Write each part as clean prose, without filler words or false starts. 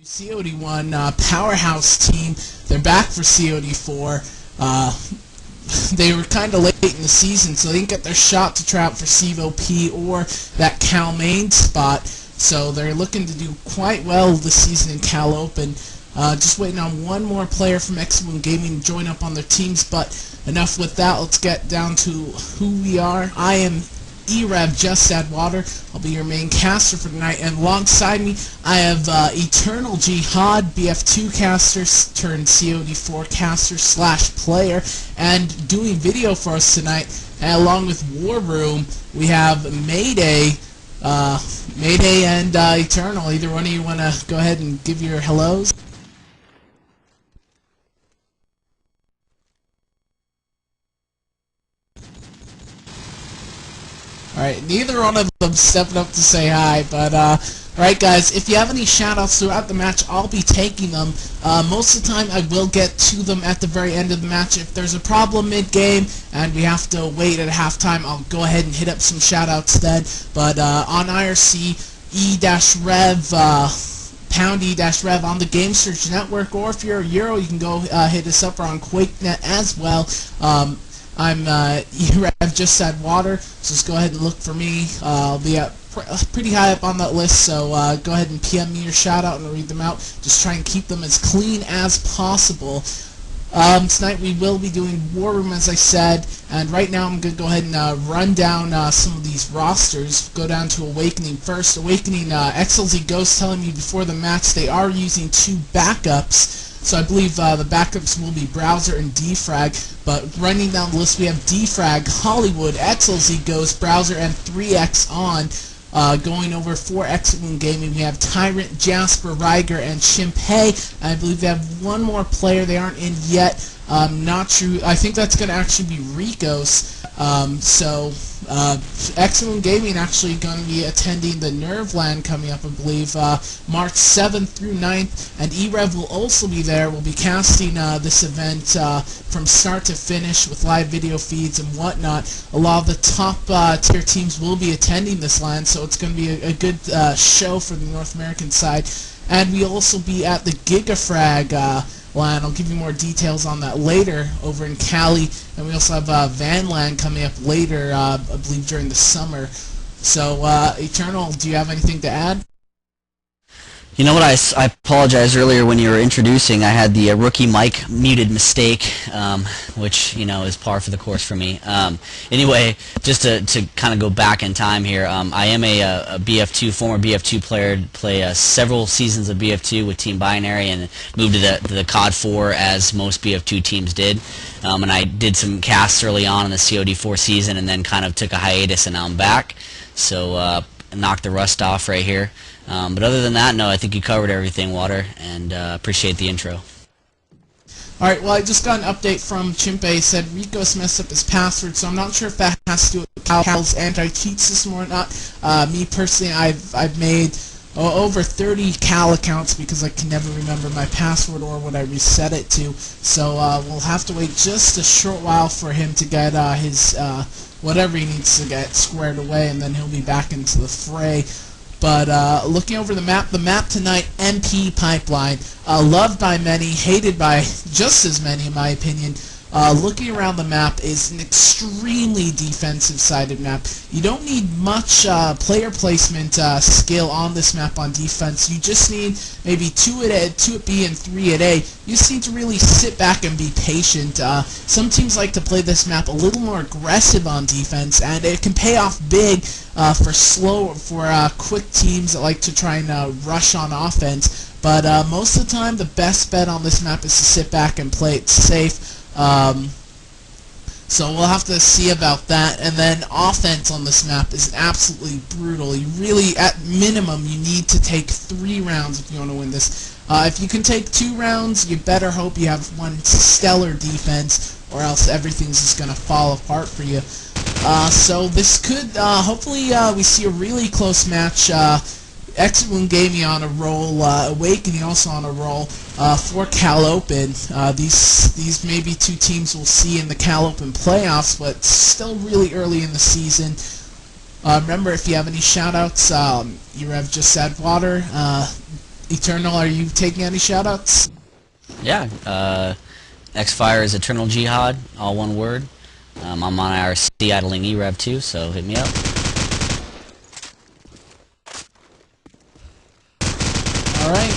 COD1 powerhouse team. They're back for COD4. They were kind of late in the season, so they didn't get their shot to try out for CEVO P or that Cal main spot. So they're looking to do quite well this season in Cal Open. Just waiting on one more player from X1 Gaming to join up on their teams. But enough with that. Let's get down to who we are. I am e-rev, Just Add Water. I'll be your main caster for tonight, and alongside me I have Eternal Jihad, BF2 caster turned COD4 caster / player, and doing video for us tonight. And along with War Room, we have Mayday and Eternal. Either one of you want to go ahead and give your hellos? Alright, neither one of them stepped up to say hi, but alright guys, if you have any shoutouts throughout the match, I'll be taking them. Most of the time I will get to them at the very end of the match. If there's a problem mid-game and we have to wait at halftime, I'll go ahead and hit up some shoutouts then. But on IRC, e-rev, pound e-rev on the Game Search Network, or if you're a Euro, you can go hit us up on QuakeNet as well. I'm e-rev, Just Add Water, so just go ahead and look for me. I'll be pretty high up on that list, so go ahead and PM me your shout out and I'll read them out. Just try and keep them as clean as possible. Tonight we will be doing War Room, as I said, and right now I'm going to go ahead and run down some of these rosters. Go down to Awakening first. Awakening, XLZ Ghost telling me before the match they are using 2 backups. So I believe the backups will be Browser and Defrag, but running down the list we have Defrag, Hollywood, XLZ Ghost, Browser, and 3X on. Going over 4X1 Gaming, we have Tyrant, Jasper, Ryger, and Chimpay. I believe they have one more player they aren't in yet. Not sure. I think that's going to actually be Ricos. X1 Gaming actually going to be attending the Nerveland coming up, I believe, March 7th through 9th, and e-rev will also be there. We'll be casting this event from start to finish with live video feeds and whatnot. A lot of the top tier teams will be attending this LAN, so it's going to be a good show for the North American side. And we'll also be at the Gigafrag LAN. I'll give you more details on that later over in Cali, and we also have Vanland coming up later, I believe during the summer. So, Eternal, do you have anything to add? You know what, I apologize earlier when you were introducing. I had the rookie mic muted mistake, which, you know, is par for the course for me. Anyway, just to kind of go back in time here, I am a BF2, former BF2 player, play several seasons of BF2 with Team Binary, and moved to the COD4 as most BF2 teams did. And I did some casts early on in the COD4 season, and then kind of took a hiatus, and now I'm back. So knocked the rust off right here. But other than that, no, I think you covered everything, Water, and appreciate the intro. Alright, well, I just got an update from Chimpay. Said Ricos messed up his password, so I'm not sure if that has to do with Cal's anti-cheat system or not. Me personally, I've made over 30 Cal accounts because I can never remember my password or what I reset it to. So we'll have to wait just a short while for him to get his whatever he needs to get squared away, and then he'll be back into the fray. But looking over the map tonight, MP Pipeline, loved by many, hated by just as many in my opinion. Looking around the map is an extremely defensive-sided map. You don't need much player placement skill on this map on defense. You just need maybe 2 at B and 3 at A. You just need to really sit back and be patient. Some teams like to play this map a little more aggressive on defense, and it can pay off big for quick teams that like to try and rush on offense. But most of the time, the best bet on this map is to sit back and play it safe. So we'll have to see about that. And then offense on this map is absolutely brutal. You really, at minimum, you need to take 3 rounds if you want to win this. If you can take 2 rounds, you better hope you have one stellar defense, or else everything's just going to fall apart for you. So this could, hopefully we see a really close match. X1 Gaming on a roll, Awakening also on a roll for Cal Open. These may be 2 teams we'll see in the Cal Open playoffs, but still really early in the season. Remember, if you have any shoutouts, e-rev, Just Add Water, Eternal, are you taking any shoutouts? Yeah, Xfire is Eternal Jihad, all one word. I'm on IRC idling e-rev too, so hit me up. Alright,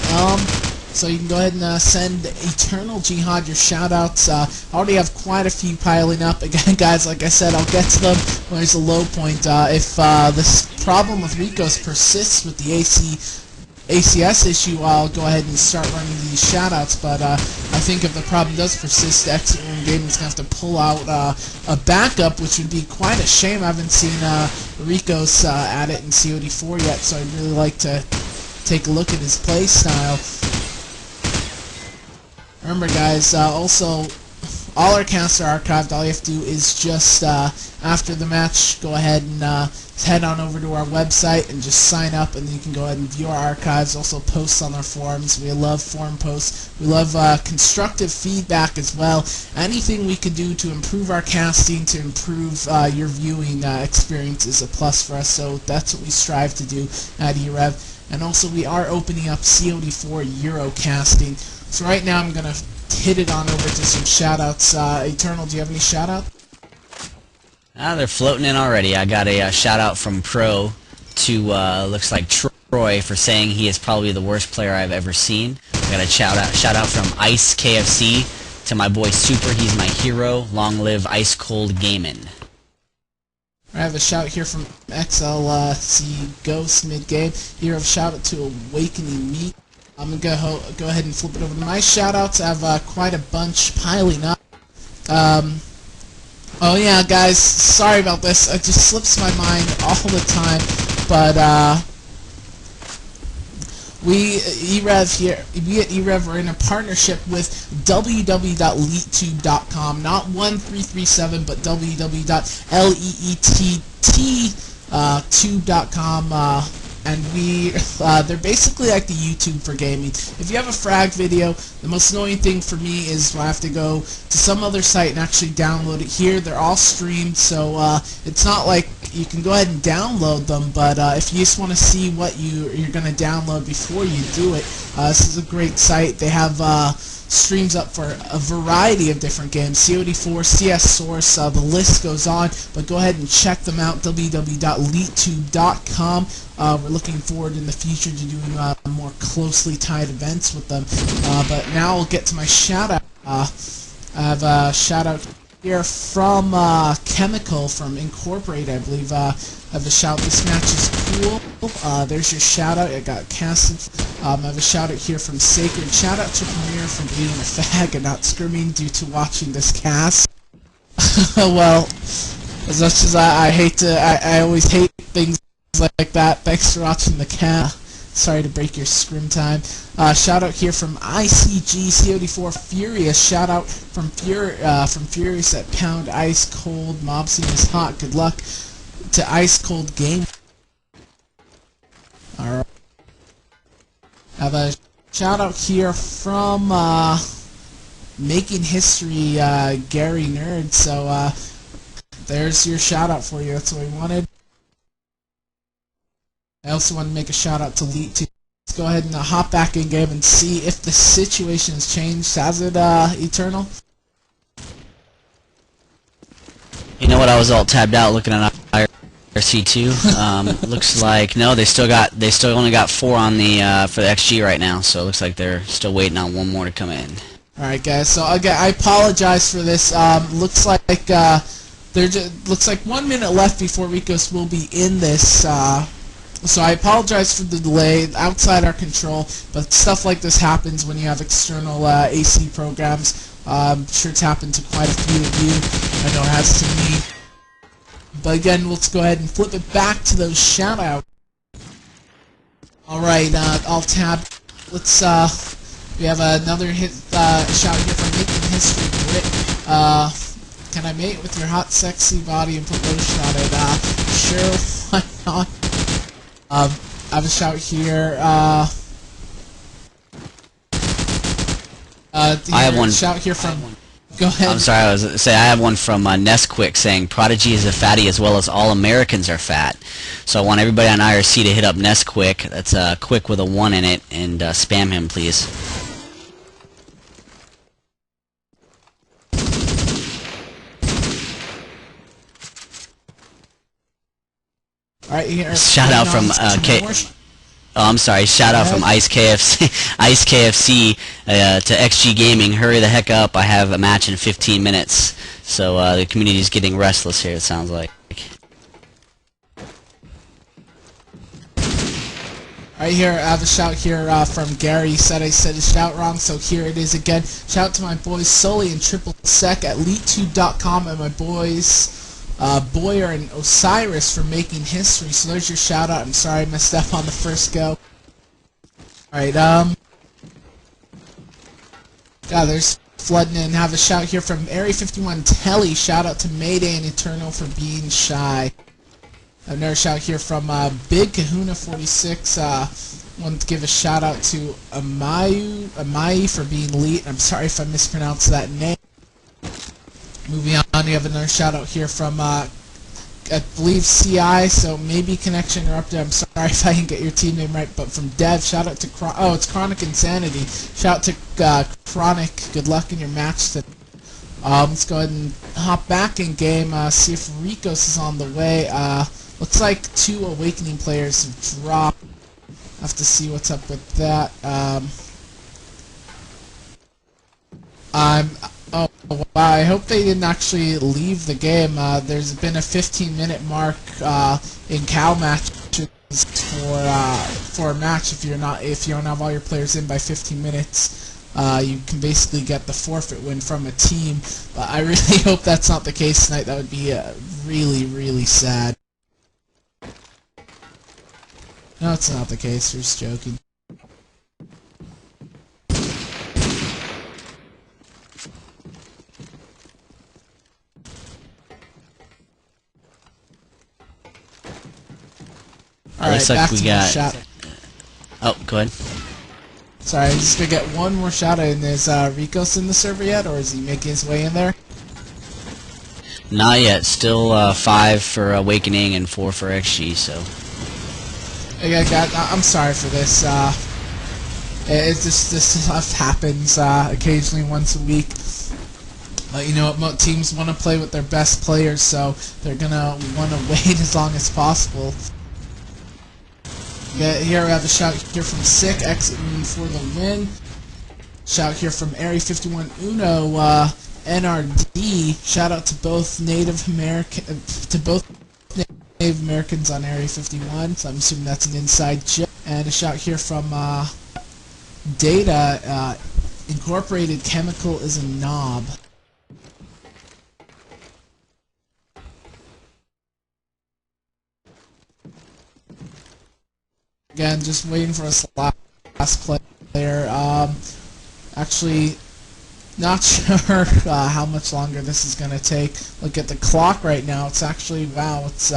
so you can go ahead and send Eternal Jihad your shoutouts. I already have quite a few piling up. Again, guys, like I said, I'll get to them when there's a low point. If this problem with Ricos persists with the ACS issue, I'll go ahead and start running these shoutouts, but I think if the problem does persist, Exit Room Gaming is going to have to pull out a backup, which would be quite a shame. I haven't seen Ricos at it in COD4 yet, so I'd really like to take a look at his play style. Remember, guys, also, all our casts are archived. All you have to do is just, after the match, go ahead and head on over to our website and just sign up, and then you can go ahead and view our archives, also post on our forums. We love forum posts. We love constructive feedback as well. Anything we could do to improve our casting, to improve your viewing experience is a plus for us, so that's what we strive to do at e-rev. And also, we are opening up COD4 Eurocasting. So right now, I'm going to hit it on over to some shoutouts. Eternal, do you have any shoutouts? They're floating in already. I got a shout-out from Pro to, looks like Troy, for saying he is probably the worst player I've ever seen. I got a shout-out from Ice KFC to my boy Super. He's my hero. Long live Ice Cold Gaming. I have a shout here from XLC Ghost mid-game. Here I have a shout-out to Awakening Me. I'm going to go ahead and flip it over to my shout-outs. I have quite a bunch piling up. Oh yeah, guys, sorry about this. It just slips my mind all the time. But, we at e-rev are in a partnership with www.leettube.com, not 1337, but www.leettube.com, and they're basically like the YouTube for gaming. If you have a frag video, the most annoying thing for me is I have to go to some other site and actually download it. Here, they're all streamed, so it's not like you can go ahead and download them, but if you just want to see what you're going to download before you do it, this is a great site. They have streams up for a variety of different games, COD4, CS Source, the list goes on, but go ahead and check them out, www.leettube.com. We're looking forward in the future to doing more closely tied events with them, but now I'll get to my shout-out. I have a shout-out here from Chemical from Incorporate, I believe. I have a shout. This match is cool. There's your shout out. I got casted. I have a shout out here from Sacred. Shout out to Premier for being a fag and not screaming due to watching this cast. Well, as much as I hate to, I always hate things like that. Thanks for watching the cast. Sorry to break your scrim time. Shout out here from ICG COD4 Furious. Shout out from Furious at Pound Ice Cold. Mob scene is hot. Good luck to Ice Cold Game. Alright. I have a shout out here from Making History Gary Nerd. So there's your shout out for you. That's what we wanted. I also want to make a shout out to Elite 2. Let's go ahead and hop back in game and see if the situation has changed. Has it, Eternal? You know what? I was all tabbed out looking at IRC2. Looks like no, they still only got 4 on the for the XG right now. So it looks like they're still waiting on 1 more to come in. All right, guys. So again, I apologize for this. Looks like looks like 1 minute left before Ricos will be in this. So I apologize for the delay, outside our control, but stuff like this happens when you have external AC programs. I'm sure it's happened to quite a few of you. I know it has to me. But again, let's go ahead and flip it back to those shout-outs. Alright, I'll tab. Let's, we have another shout here from Making History Brit. Can I mate with your hot, sexy body and put lotion on it? Sure, why not? I have a shout here. I have one. Shout here from Go ahead. I'm sorry, I was say I have one from Nesquick saying Prodigy is a fatty as well as all Americans are fat. So I want everybody on IRC to hit up Nesquick. That's quick with a 1 in it, and spam him, please. All right, here. Shout out from Oh, I'm sorry. Shout out from Ice KFC, Ice KFC to XG Gaming. Hurry the heck up! I have a match in 15 minutes. So the community is getting restless here. It sounds like. Right here, I have a shout here from Gary. He said I said his shout wrong, so here it is again. Shout out to my boys Sully and Triple Sec at LeadTube.com and my boys Boyer and Osiris for making history. So there's your shout out. I'm sorry I messed up on the first go. Alright, there's flooding in. Have a shout here from Area 51 Telly. Shout out to Mayday and Eternal for being shy. Another shout here from Big Kahuna 46. Wanted to give a shout out to Amai for being late. I'm sorry if I mispronounced that name. Moving on, we have another shout out here from I believe CI, so maybe connection interrupted. I'm sorry if I didn't get your team name right, but from Dev, shout out to it's Chronic Insanity. Shout out to Chronic. Good luck in your match today. Let's go ahead and hop back in game. See if Ricos is on the way. Looks like 2 Awakening players have dropped. Have to see what's up with that. Oh wow! I hope they didn't actually leave the game. There's been a 15-minute mark in cow matches for a match. If you don't have all your players in by 15 minutes, you can basically get the forfeit win from a team. But I really hope that's not the case tonight. That would be really sad. No, it's not the case. We're just joking. Looks like we got. Oh, go ahead. Sorry, I'm just gonna get one more shout out. And is Ricos in the server yet, or is he making his way in there? Not yet. Still 5 for Awakening and 4 for XG. So. I'm sorry for this. It's just this stuff happens occasionally once a week. You know what? Teams want to play with their best players, so they're gonna want to wait as long as possible. Here we have a shout here from Sick, exiting for the win. Shout here from Area 51 Uno, NRD. Shout out to both Native Americans on Area 51. So I'm assuming that's an inside joke. And a shout here from Data. Incorporated Chemical is a knob. Again, just waiting for us last player. Actually, not sure how much longer this is going to take. Look at the clock right now. It's actually, wow, it's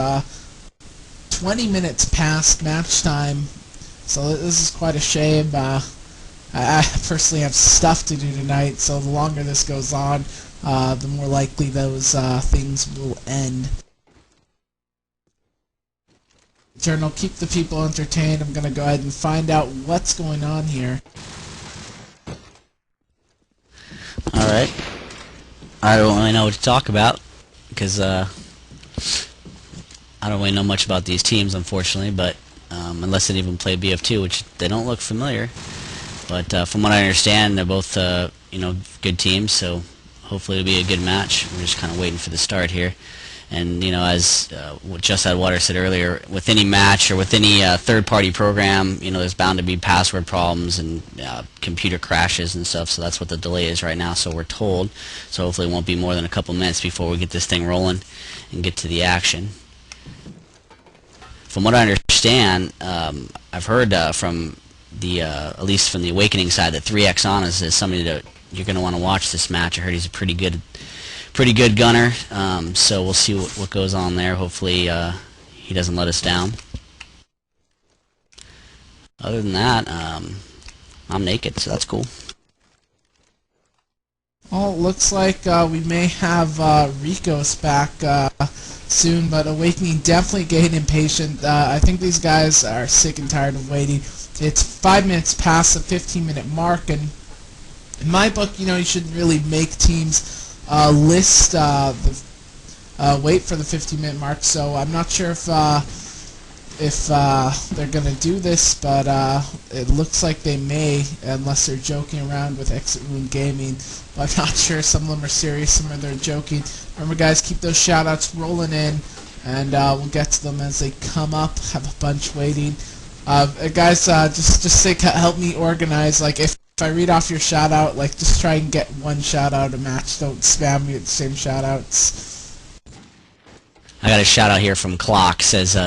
20 minutes past match time. So this is quite a shame. I personally have stuff to do tonight, so the longer this goes on, the more likely those things will end. Eternal, keep the people entertained. I'm gonna go ahead and find out what's going on here. Alright. I don't really know what to talk about, because I don't really know much about these teams, unfortunately, but unless they even play BF2, which they don't look familiar. But from what I understand, they're both good teams, so hopefully it'll be a good match. We're just kind of waiting for the start here. And as what Just Add Water said earlier, with any match or with any third-party program, there's bound to be password problems and computer crashes and stuff. So that's what the delay is right now. So we're told. So hopefully it won't be more than a couple minutes before we get this thing rolling and get to the action. From what I understand, I've heard from the at least from the Awakening side that 3X is somebody that you're going to want to watch this match. I heard he's a pretty good gunner, so we'll see what goes on there. Hopefully he doesn't let us down. Other than that, I'm naked, so that's cool. Well, it looks like we may have Rico's back soon, but Awakening definitely getting impatient. I think these guys are sick and tired of waiting. It's 5 minutes past the 15-minute mark, and in my book, you shouldn't really make teams list wait for the 15-minute mark. So I'm not sure if they're gonna do this, but it looks like they may, unless they're joking around with Exit Wound Gaming. But I'm not sure. Some of them are serious, some of them are joking. Remember, guys, keep those shoutouts rolling in, and we'll get to them as they come up. Have a bunch waiting. Guys, just help me organize. Like, if I read off your shoutout, like, just try and get one shoutout a match. Don't spam me with the same shoutouts. I got a shout out here from Clock. Says,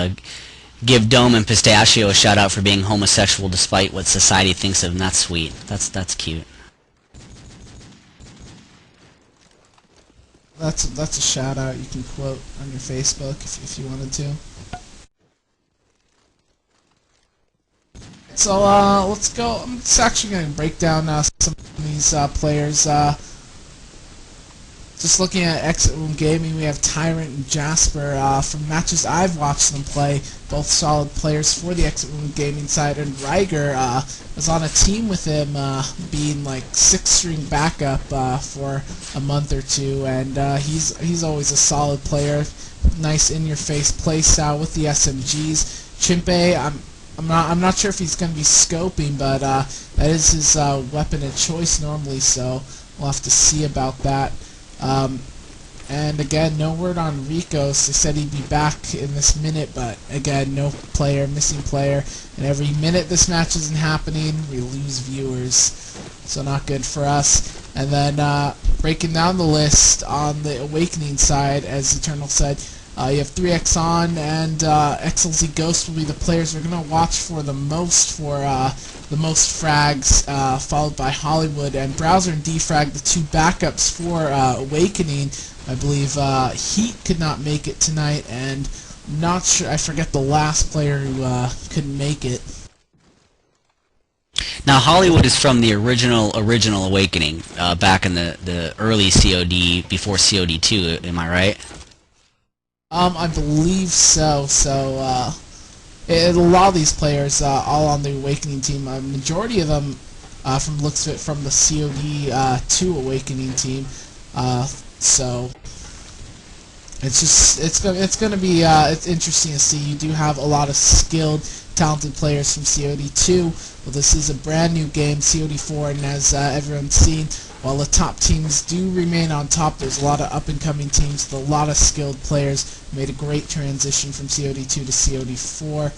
give Dome and Pistachio a shout out for being homosexual despite what society thinks of them. That's sweet. That's cute. That's a shout out you can quote on your Facebook if you wanted to. So let's go. I'm just actually going to break down some of these players. Just looking at Exit Wound Gaming, we have Tyrant and Jasper. From matches I've watched them play, both solid players for the Exit Wound Gaming side. And Ryger was on a team with him, being like 6th-string backup for a month or two, and he's always a solid player. Nice in-your-face play style with the SMGs. Chimpe, I'm not sure if he's going to be scoping, but that is his weapon of choice normally, so we'll have to see about that. And again, no word on Ricos. They said he'd be back in this minute, but again, no player, missing player. And every minute this match isn't happening, we lose viewers. So not good for us. And then breaking down the list on the Awakening side, as Eternal said, you have 3X on, and XLZ Ghost will be the players we're going to watch for the most frags, followed by Hollywood, and Browser and Defrag, the two backups for Awakening. I believe Heat could not make it tonight, and not sure, I forget the last player who couldn't make it. Now, Hollywood is from the original Awakening, back in the early COD, before COD 2, am I right? I believe so. So, a lot of these players, all on the Awakening team, a majority of them, from the looks of it, from the COD 2 Awakening team. So, it's gonna be it's interesting to see. You do have a lot of skilled, talented players from COD 2. Well, this is a brand new game, COD 4, and as everyone's seen, while the top teams do remain on top, there's a lot of up-and-coming teams with a lot of skilled players. Made a great transition from COD 2 to COD 4.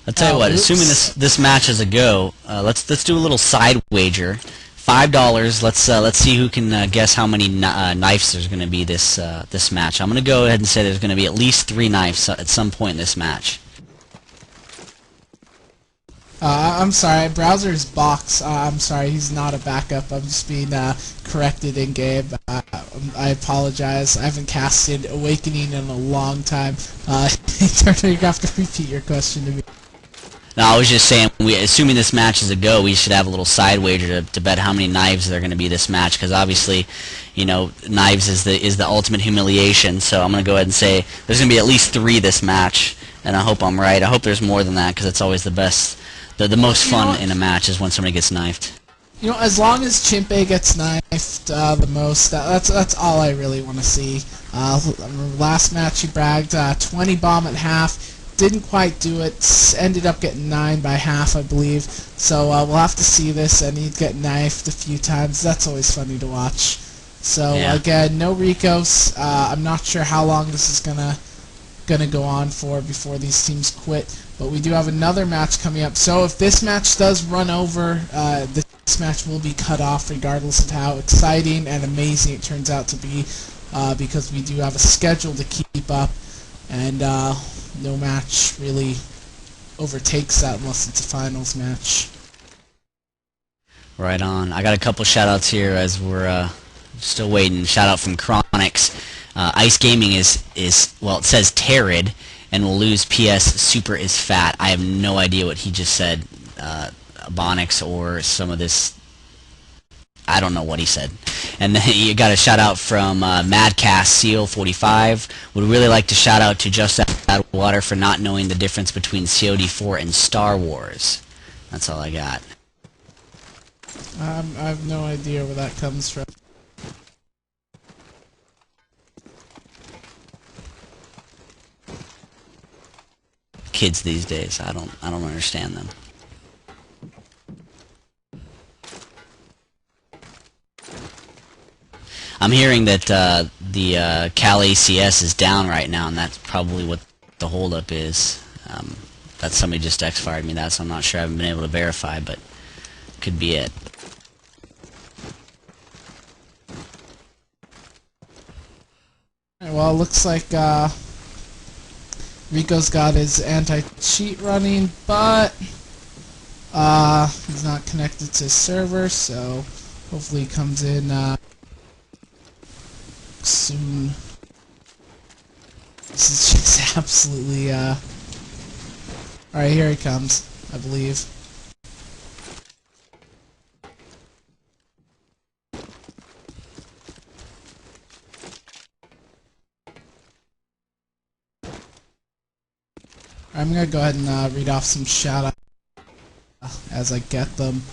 I'll tell you what. Assuming this match is a go, let's do a little side wager. $5. Let's see who can guess how many knives there's going to be this match. I'm going to go ahead and say there's going to be at least 3 knives at some point in this match. I'm sorry, Browser's box. I'm sorry, he's not a backup. I'm just being corrected in game. I apologize. I haven't casted Awakening in a long time. Turner, you have to repeat your question to me. No, I was just saying, assuming this match is a go, we should have a little side wager to bet how many knives there are going to be this match, because obviously, knives is the ultimate humiliation. So I'm going to go ahead and say there's going to be at least 3 this match, and I hope I'm right. I hope there's more than that, because it's always the best. The most fun in a match is when somebody gets knifed. As long as Chimpe gets knifed the most, that's all I really want to see. Last match he bragged 20 bomb at half, didn't quite do it, ended up getting 9 by half, I believe. So we'll have to see this, and he'd get knifed a few times. That's always funny to watch. So yeah. Again, no Ricos. I'm not sure how long this is gonna go on for before these teams quit. But we do have another match coming up. So if this match does run over, this match will be cut off regardless of how exciting and amazing it turns out to be, because we do have a schedule to keep up, and no match really overtakes that unless it's a finals match. Right on. I got a couple shout-outs here as we're still waiting. Shout-out from Chronix. Ice Gaming is well, it says Terrid, and will lose. PS Super is fat. I have no idea what he just said, Bonix or some of this I don't know what he said. And then you got a shout out from Madcast Seal 45. Would really like to shout out to Just Out of Water for not knowing the difference between COD4 and Star Wars. That's all I got. I have no idea where that comes from. Kids these days, I don't understand them. I'm hearing that the Cal ACS is down right now, and that's probably what the holdup is. That somebody just X-fired me that, so I'm not sure. I haven't been able to verify, but could be it. Alright, well, it looks like Rico's got his anti-cheat running, but he's not connected to his server, so hopefully he comes in soon. This is just absolutely alright, here he comes, I believe. I'm gonna go ahead and read off some shout-outs as I get them.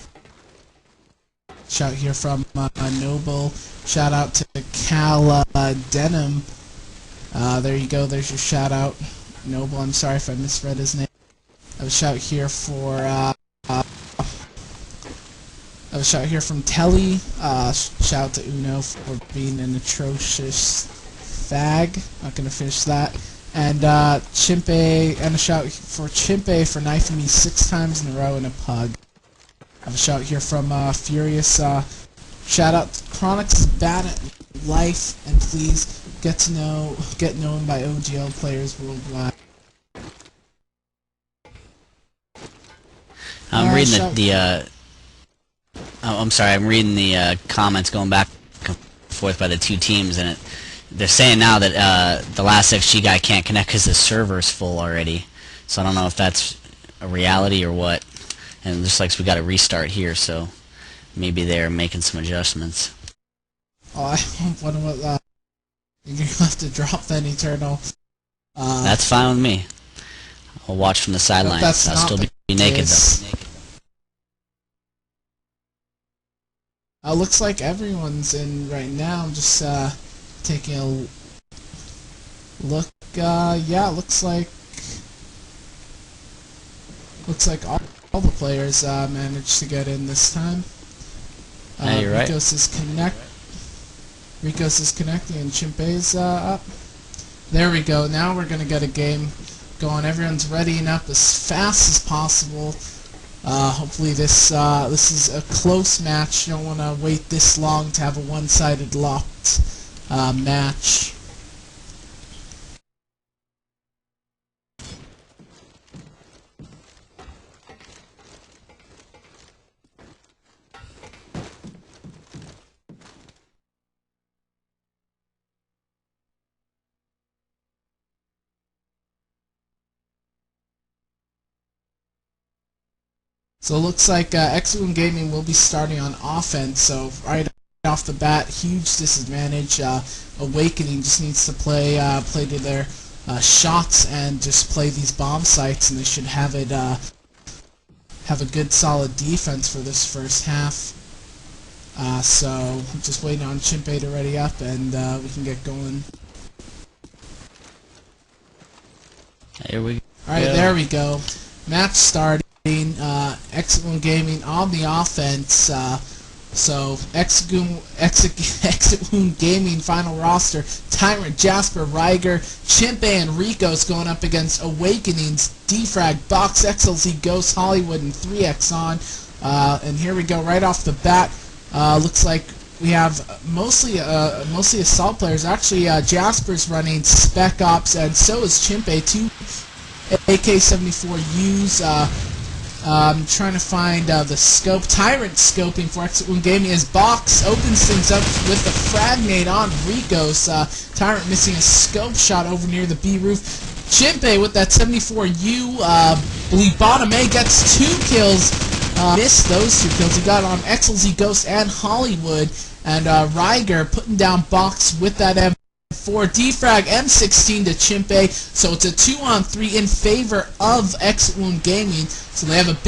Shout here from Noble. Shout out to Cal Denim. There you go. There's your shout out, Noble. I'm sorry if I misread his name. I have a shout here for I have a shout here from Telly. Shout out to Uno for being an atrocious fag. Not gonna finish that. And Chimpe, and a shout for Chimpe for knifing me 6 times in a row in a pug. I have a shout here from Furious. Shout out to Chronix is bad at life, and please get known by OGL players worldwide. I'm reading I'm sorry. I'm reading the comments going back and forth by the two teams, and they're saying now that the last XG guy can't connect because the server's full already. So I don't know if that's a reality or what. And it looks like we got to restart here, so maybe they're making some adjustments. Oh, I wonder what you're gonna have to drop then, Eternal. That's fine with me. I'll watch from the sidelines. I'll still be naked though. Looks like everyone's in right now. I'm just taking a look. Yeah, looks like all the players managed to get in this time. Yeah, you're right. Ricos is connecting and Chimpe's up. There we go. Now we're gonna get a game going. Everyone's readying up as fast as possible. Hopefully this is a close match. You don't want to wait this long to have a one-sided locked match. So it looks like X-Woon Gaming will be starting on offense, so right off the bat, huge disadvantage. Awakening just needs to play to their shots and just play these bomb sites, and they should have it have a good solid defense for this first half. So I'm just waiting on Chimpe to ready up, and we can get going. Here we go. Alright, there we go. Match starting. X-Woon Gaming on the offense. So X-Woon Gaming final roster: Tyrant, Jasper, Ryger, Chimpe, and Rico's going up against Awakening's Defrag, Box, XLZ, Ghost, Hollywood, and 3X on. And here we go right off the bat. Looks like we have mostly assault players. Actually, Jasper's running Spec Ops, and so is Chimpe. 2 AK-74Us. I'm trying to find the scope. Tyrant scoping for X-Woon Gaming as Box opens things up with the fragmate on Rico's. Tyrant missing a scope shot over near the B roof. Chimpe with that 74U. Bottom A gets 2 kills missed those 2 kills. He got on XLZ Ghost and Hollywood, and Ryger putting down Box with that M4. Defrag M16 to Chimpe, so it's a 2-on-3 in favor of X-Wound Gaming. So they have a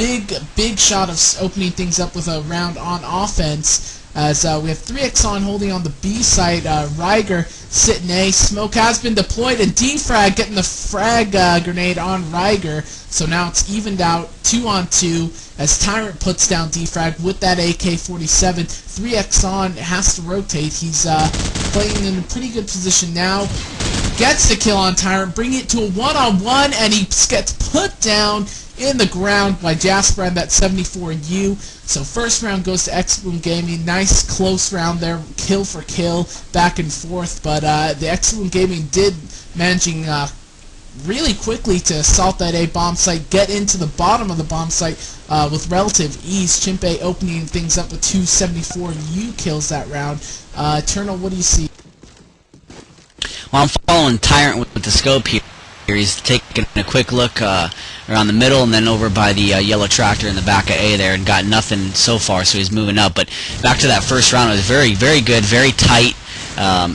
big shot of opening things up with a round on offense. As we have 3X on holding on the B site, Ryger sitting A. Smoke has been deployed, and Defrag getting the frag grenade on Ryger. So now it's evened out, 2-on-2, as Tyrant puts down Defrag with that AK-47. 3X on has to rotate. He's playing in a pretty good position now. Gets the kill on Tyrant, bringing it to a 1-on-1, and he gets put down in the ground by Jasper and that 74U. So first round goes to X-Boom Gaming. Nice close round there, kill for kill, back and forth. But the X-Boom Gaming did managing really quickly to assault that A bomb site, get into the bottom of the bomb site with relative ease. Chimpe opening things up with 2 74U kills that round. Eternal, what do you see? Well, I'm following Tyrant with the scope here. He's taking a quick look around the middle and then over by the yellow tractor in the back of A there, and got nothing so far, so he's moving up. But back to that first round, it was very, very good, very tight.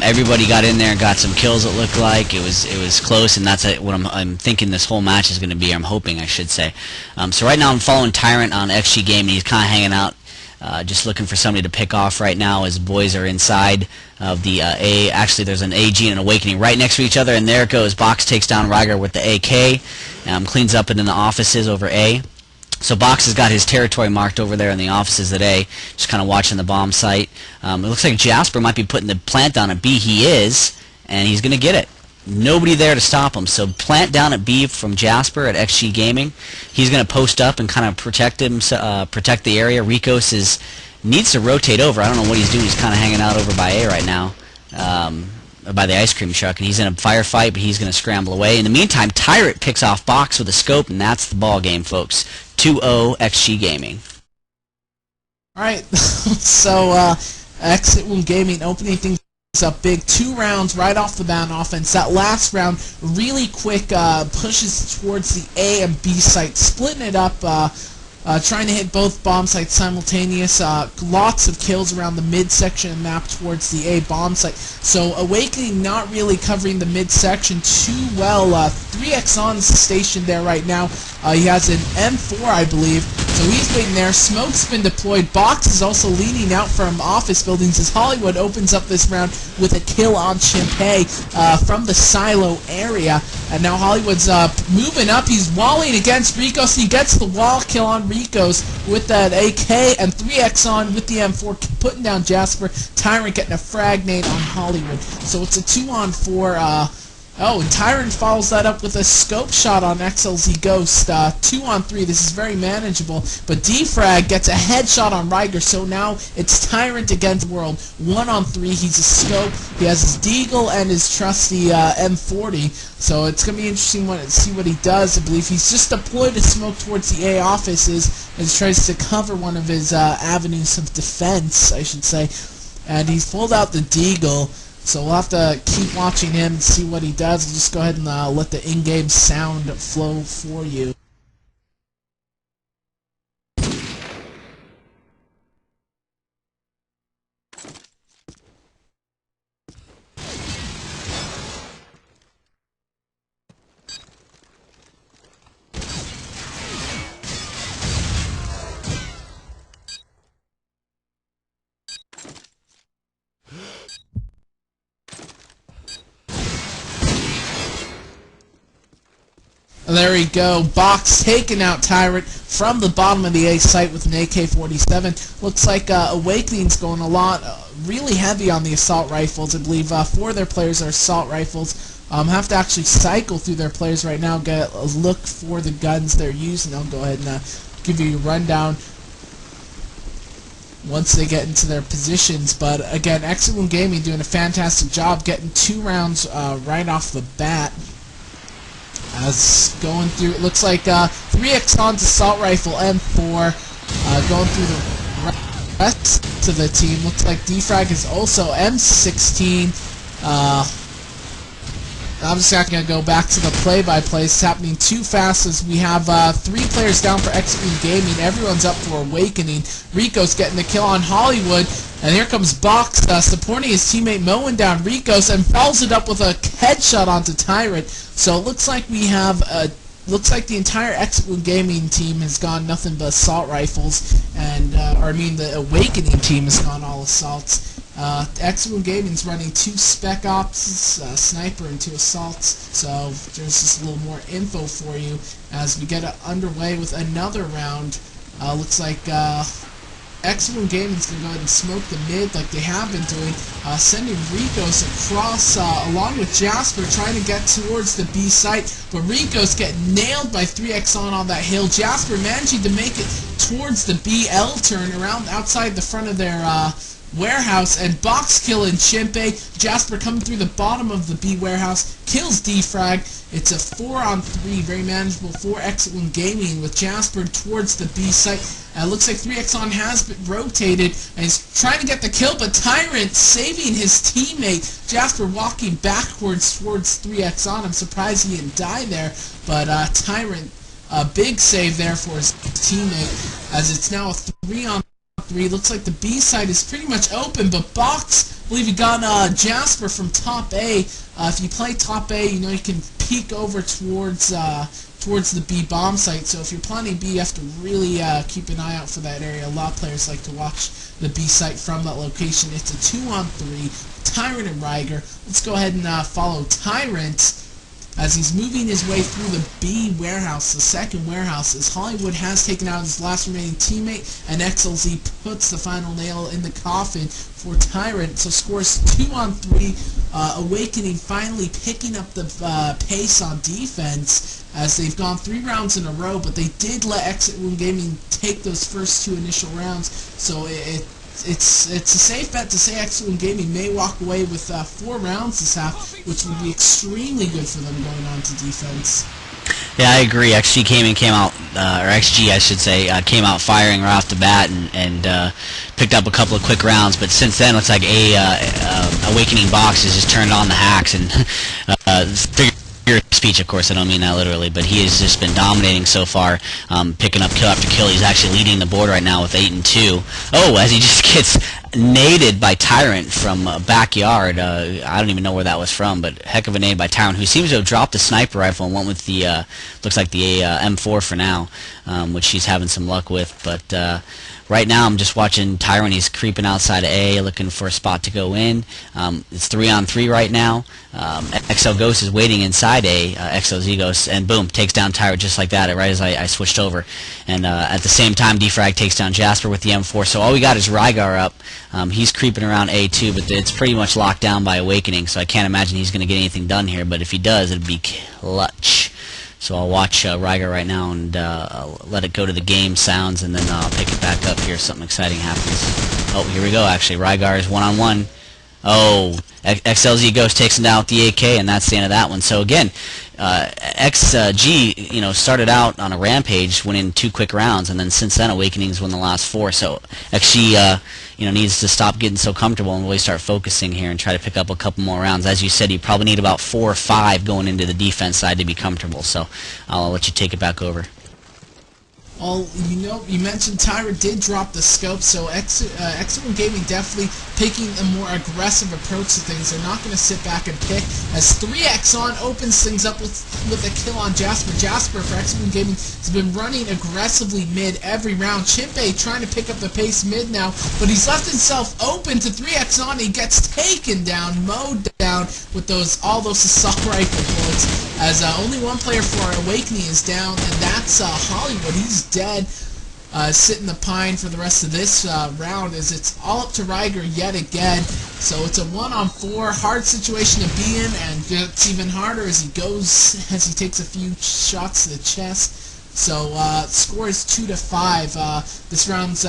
Everybody got in there and got some kills, it looked like. It was close, and that's what I'm thinking this whole match is going to be. I'm hoping, I should say. So right now I'm following Tyrant on XG Gaming. He's kind of hanging out, just looking for somebody to pick off right now. His boys are inside of the A. Actually, there's an AG and an Awakening right next to each other, and there it goes. Box takes down Ryger with the AK, cleans up it in the offices over A. So Box has got his territory marked over there in the offices at A, just kind of watching the bomb site. It looks like Jasper might be putting the plant down at B. He is, and he's going to get it. Nobody there to stop him. So plant down at B from Jasper at XG Gaming. He's going to post up and kind of protect the area. Ricos needs to rotate over. I don't know what he's doing. He's kind of hanging out over by A right now, by the ice cream truck, and he's in a firefight, but he's going to scramble away. In the meantime, Tyrant picks off Box with a scope, and that's the ball game, folks. 2-0 XG Gaming. All right, so X-Boom Gaming opening things up big. 2 rounds right off the bat on offense. That last round really quick pushes towards the A and B site, splitting it up, trying to hit both bomb sites simultaneous. Lots of kills around the midsection and map towards the A bomb site. So Awakening not really covering the midsection too well. 3X on stationed there right now. He has an M4, I believe. So he's waiting there. Smoke's been deployed. Box is also leaning out from office buildings as Hollywood opens up this round with a kill on Chimpe from the silo area. And now Hollywood's moving up. He's walling against Ricos. He gets the wall kill on Ricos with that AK, and 3X on with the M4 putting down Jasper. Tyrant getting a frag nade on Hollywood. So it's a 2-on-4. Oh, and Tyrant follows that up with a scope shot on XLZ Ghost. 2-on-3. This is very manageable. But Defrag gets a headshot on Ryger, so now it's Tyrant against the world. 1-on-3. He's a scope. He has his Deagle and his trusty M40. So it's going to be interesting to see what he does. I believe he's just deployed a smoke towards the A offices as he tries to cover one of his avenues of defense, I should say. And he's pulled out the Deagle. So we'll have to keep watching him and see what he does. We'll just go ahead and let the in-game sound flow for you. There we go. Box taking out Tyrant from the bottom of the A site with an AK-47. Looks like Awakening's going a lot, really heavy on the assault rifles. I believe 4 of their players are assault rifles. Have to actually cycle through their players right now, get a look for the guns they're using. I'll go ahead and give you a rundown once they get into their positions. But again, X-Boom Gaming doing a fantastic job getting 2 rounds right off the bat. As going through, it looks like 3X on's assault rifle M4 going through the rest of the team. Looks like Defrag is also M16. I'm just not going to go back to the play-by-play. It's happening too fast as we have 3 players down for X-Wing Gaming. Everyone's up for Awakening. Rico's getting the kill on Hollywood. And here comes Box supporting his teammate mowing down Rico's and follows it up with a headshot onto Tyrant. So it looks like we have looks like the entire X-Wing Gaming team has gone nothing but assault rifles, and or I mean the Awakening team has gone all assaults. X-Wing Gaming's running 2 Spec Ops, Sniper, and 2 Assaults, so there's just a little more info for you as we get underway with another round. Looks like X-Wing Gaming's going to go ahead and smoke the mid like they have been doing, sending Rico's across along with Jasper trying to get towards the B site, but Rico's getting nailed by 3x on that hill. Jasper managing to make it towards the BL turn around outside the front of their warehouse, and box killing Chimpe. Jasper coming through the bottom of the B warehouse, kills Defrag. It's a 4-on-3, very manageable for X-Wing Gaming with Jasper towards the B site. Looks like 3x has been rotated and he's trying to get the kill, but Tyrant saving his teammate. Jasper walking backwards towards 3x. I'm surprised he didn't die there, but Tyrant, a big save there for his teammate as it's now a 3-on-3. Looks like the B side is pretty much open, but Box, I believe he got Jasper from top A. If you play top A, you know you can peek over towards the B bomb site. So if you're planning B, you have to really keep an eye out for that area. A lot of players like to watch the B site from that location. It's a 2-on-3, Tyrant and Ryger. Let's go ahead and follow Tyrant as he's moving his way through the B warehouse, the second warehouse, as Hollywood has taken out his last remaining teammate, and XLZ puts the final nail in the coffin for Tyrant. So scores 2-on-3. Awakening finally picking up the pace on defense as they've gone 3 rounds in a row, but they did let X-Wing Gaming take those first 2 initial rounds. So it's a safe bet to say X-Wing Gaming may walk away with 4 rounds this half, which would be extremely good for them going on to defense. Yeah, I agree. XG came out, or XG I should say, came out firing right off the bat and picked up a couple of quick rounds. But since then, looks like Awakening Box has just turned on the hacks and figure speech, of course, I don't mean that literally, but he has just been dominating so far, picking up kill after kill. He's actually leading the board right now with 8-2. Oh, as he just gets naded by Tyrant from backyard. I don't even know where that was from, but heck of a nade by Tyrant, who seems to have dropped the sniper rifle and went with the, looks like the M4 for now, which he's having some luck with, but right now I'm just watching Tyrant. He's creeping outside of A, looking for a spot to go in. It's 3-on-3 right now. XL Ghost is waiting inside A, XLZ Ghost, and boom, takes down Tyrant just like that, right as I switched over. And at the same time, Defrag takes down Jasper with the M4. So all we got is Rygar up. He's creeping around A too, but it's pretty much locked down by Awakening, so I can't imagine he's going to get anything done here, but if he does, it'd be clutch. So I'll watch Rygar right now and let it go to the game sounds, and then I'll pick it back up here if something exciting happens. Oh, here we go, actually. Rygar is 1-on-1. Oh, XLZ Ghost takes him down with the AK, and that's the end of that one. So again, XG, started out on a rampage, winning 2 quick rounds, and then since then, Awakening's won the last 4. So XG, needs to stop getting so comfortable and really start focusing here and try to pick up a couple more rounds. As you said, you probably need about 4 or 5 going into the defense side to be comfortable. So I'll let you take it back over. Well, you mentioned Tyrant did drop the scope, so X-Wing Gaming definitely taking a more aggressive approach to things. They're not going to sit back and pick, as 3x opens things up with a kill on Jasper. Jasper for X-Wing Gaming has been running aggressively mid every round. Chimpe trying to pick up the pace mid now, but he's left himself open to 3x on. He gets taken down, mowed down with all those assault rifle bullets, as only one player for Awakening is down, and that's Hollywood. He's dead. Sit in the pine for the rest of this round, as it's all up to Ryger yet again. So it's a 1-on-4, hard situation to be in, and it's even harder as he takes a few shots to the chest. So score is 2-5. This round's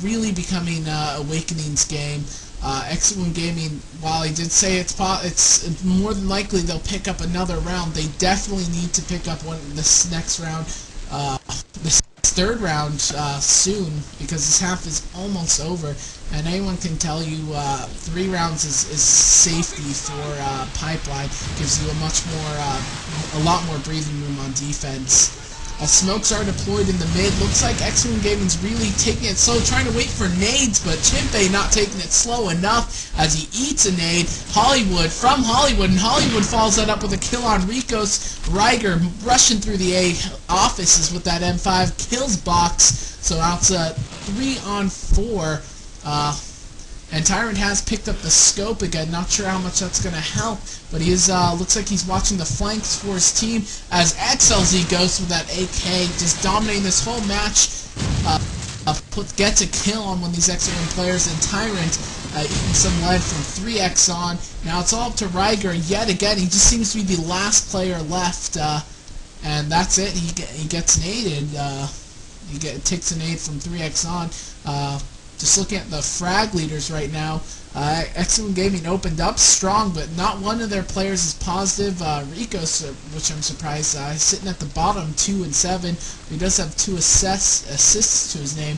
really becoming Awakening's game. X-Wing Gaming, while he did say it's more than likely they'll pick up another round, they definitely need to pick up this next round. This 3rd round soon, because this half is almost over. and anyone can tell you 3 rounds is safety for Pipeline. Gives you a lot more breathing room on defense. Smokes are deployed in the mid. Looks like X1 Gaming's really taking it slow, trying to wait for nades, but Chimpe not taking it slow enough as he eats a nade. Hollywood from Hollywood, and Hollywood follows that up with a kill on Ricos. Ryger rushing through the A offices with that M5, kills Box, so out to 3 on 4. And Tyrant has picked up the scope again. Not sure how much that's going to help, but he is looks like he's watching the flanks for his team as XLZ goes with that AK, just dominating this whole match. Gets a kill on one of these X1 players, and Tyrant eating some lead from 3X on. Now it's all up to Ryger yet again. He just seems to be the last player left, and that's it. He gets naded. Takes a nade from 3X on. Just looking at the frag leaders right now, X1 Gaming opened up strong, but not one of their players is positive. Ricos, which I'm surprised, sitting at the bottom, 2 and 7. He does have 2 assists to his name.